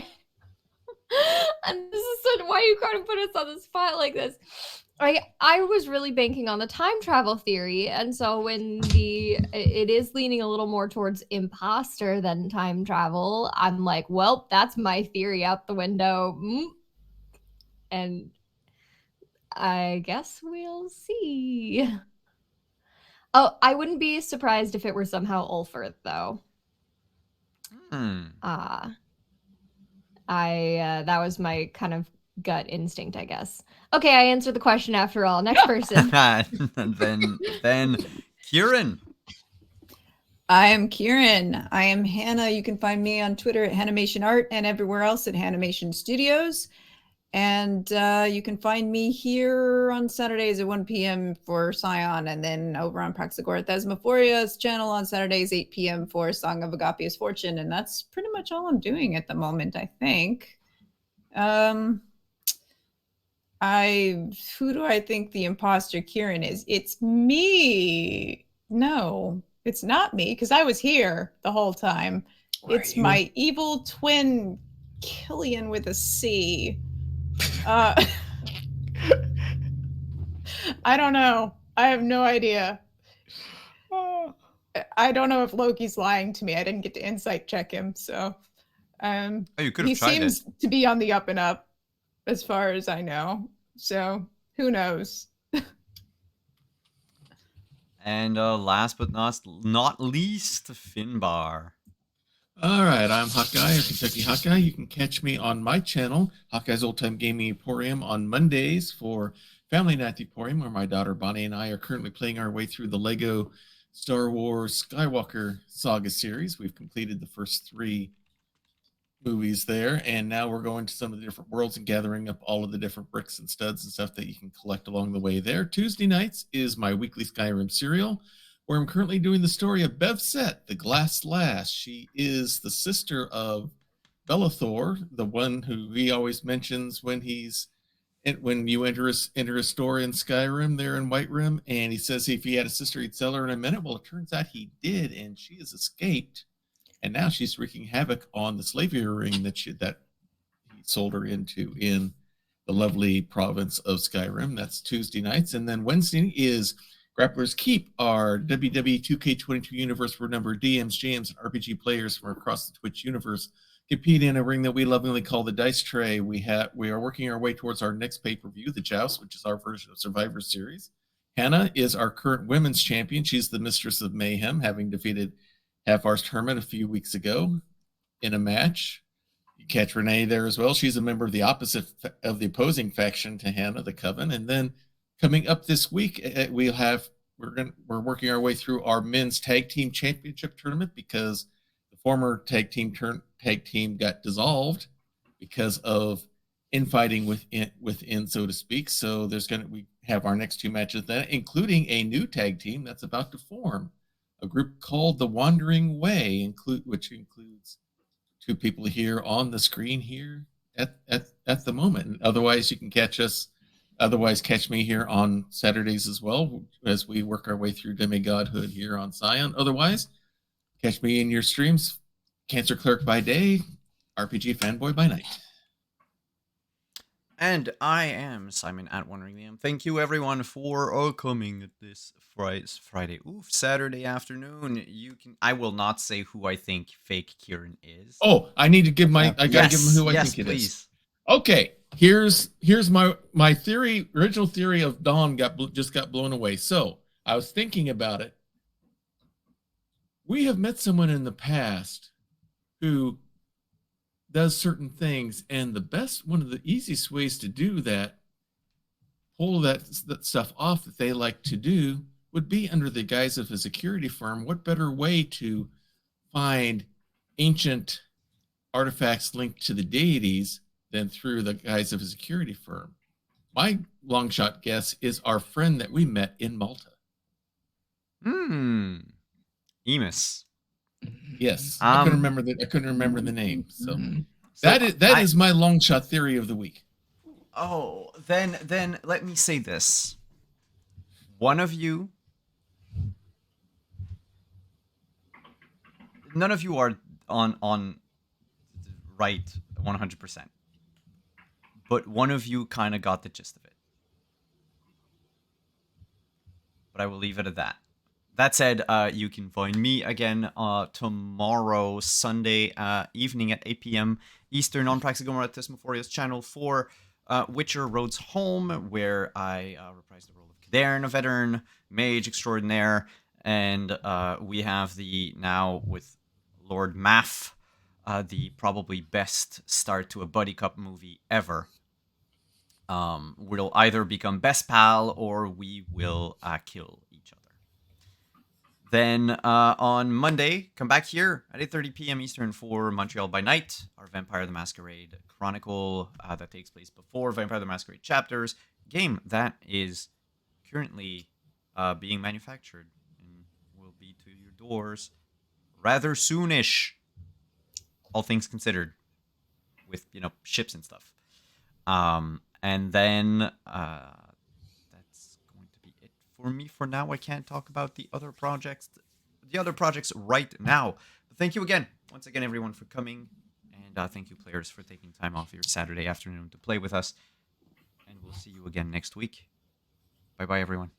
And this is why you kind of put us on the spot like this. I was really banking on the time travel theory, and so when it is leaning a little more towards imposter than time travel, I'm like, well, that's my theory out the window. And I guess we'll see. Oh, I wouldn't be surprised if it were somehow Ulfert, though. That was my kind of gut instinct, I guess. Okay, I answered the question after all. Next person. then Kieran. I am Kieran. I am Hannah. You can find me on Twitter at Hanimation Art and everywhere else at Hanimation Studios. And you can find me here on Saturdays at 1 p.m. for Scion, and then over on Praxagora Thesmophoria's channel on Saturdays, 8 p.m. for Song of Agapia's Fortune. And that's pretty much all I'm doing at the moment, I think. Who do I think the imposter Kieran is? It's me. No, it's not me, because I was here the whole time. It's my evil twin, Killian with a C. I don't know. I have no idea. I don't know if Loki's lying to me. I didn't get to insight check him, so You could have he tried seems to be on the up and up, as far as I know. So who knows? And last but not least, Finbar. All right, I'm Hawkeye, or Kentucky Hawkeye. You can catch me on my channel, Hawkeye's Old Time Gaming Emporium, on Mondays for Family Night Emporium, where my daughter Bonnie and I are currently playing our way through the Lego Star Wars Skywalker Saga series. We've completed the first 3 movies there, and now we're going to some of the different worlds and gathering up all of the different bricks and studs and stuff that you can collect along the way there. Tuesday nights is my weekly Skyrim serial, where I'm currently doing the story of Bevset, the Glass Lass. She is the sister of Bellathor, the one who he always mentions when you enter a store in Skyrim there in Whiterun, and he says if he had a sister, he'd sell her in a minute. Well, it turns out he did, and she has escaped, and now she's wreaking havoc on the slavery ring that he sold her into in the lovely province of Skyrim. That's Tuesday nights, and then Wednesday is Grappler's Keep, our WWE 2K22 universe, where a number of DMs, GMs, and RPG players from across the Twitch universe compete in a ring that we lovingly call the Dice Tray. We are working our way towards our next pay-per-view, The Joust, which is our version of Survivor Series. Hannah is our current women's champion. She's the Mistress of Mayhem, having defeated Half-Arse Hermit a few weeks ago in a match. You catch Renee there as well. She's a member of the opposing faction to Hannah, the Coven. And then coming up this week, we're working our way through our men's tag team championship tournament, because the former tag team got dissolved because of infighting within, so to speak. So we have our next 2 matches then, including a new tag team that's about to form, a group called the Wandering Way, which includes 2 people here on the screen here at the moment. And otherwise, you can catch me here on Saturdays as well, as we work our way through Demigodhood here on Scion. Otherwise, catch me in your streams, Cancer Clerk by day, RPG Fanboy by night. And I am Simon at Wondering the M. Thank you everyone for coming this Saturday afternoon. I will not say who I think fake Kieran is. Oh, I need to give I gotta give him who I think it is. Okay, here's my original theory of Dawn just got blown away. So I was thinking about it. We have met someone in the past who does certain things, and one of the easiest ways to do that, pull that stuff off that they like to do, would be under the guise of a security firm. What better way to find ancient artifacts linked to the deities than through the guise of a security firm? My long shot guess is our friend that we met in Malta. Emus. Yes, I couldn't remember the name. So that is my long shot theory of the week. Oh, then let me say this. One of you, none of you are on right 100%, but one of you kind of got the gist of it. But I will leave it at that. That said, you can find me again tomorrow, Sunday evening at 8 p.m. Eastern on Praxigomor at Tismophoria's channel for Witcher Roads Home, where I reprise the role of Cadarn, a veteran mage extraordinaire. And we have the, now with Lord Maff, the probably best start to a buddy cop movie ever. We'll either become best pal or we will kill each other. Then on Monday, come back here at 8:30 p.m. Eastern for Montreal by Night, our Vampire the Masquerade Chronicle that takes place before Vampire the Masquerade Chapters, game that is currently being manufactured and will be to your doors rather soonish, all things considered, with, you know, ships and stuff. And then that's going to be it for me for now. I can't talk about the other projects right now. But thank you again, once again, everyone, for coming. And thank you, players, for taking time off your Saturday afternoon to play with us. And we'll see you again next week. Bye-bye, everyone.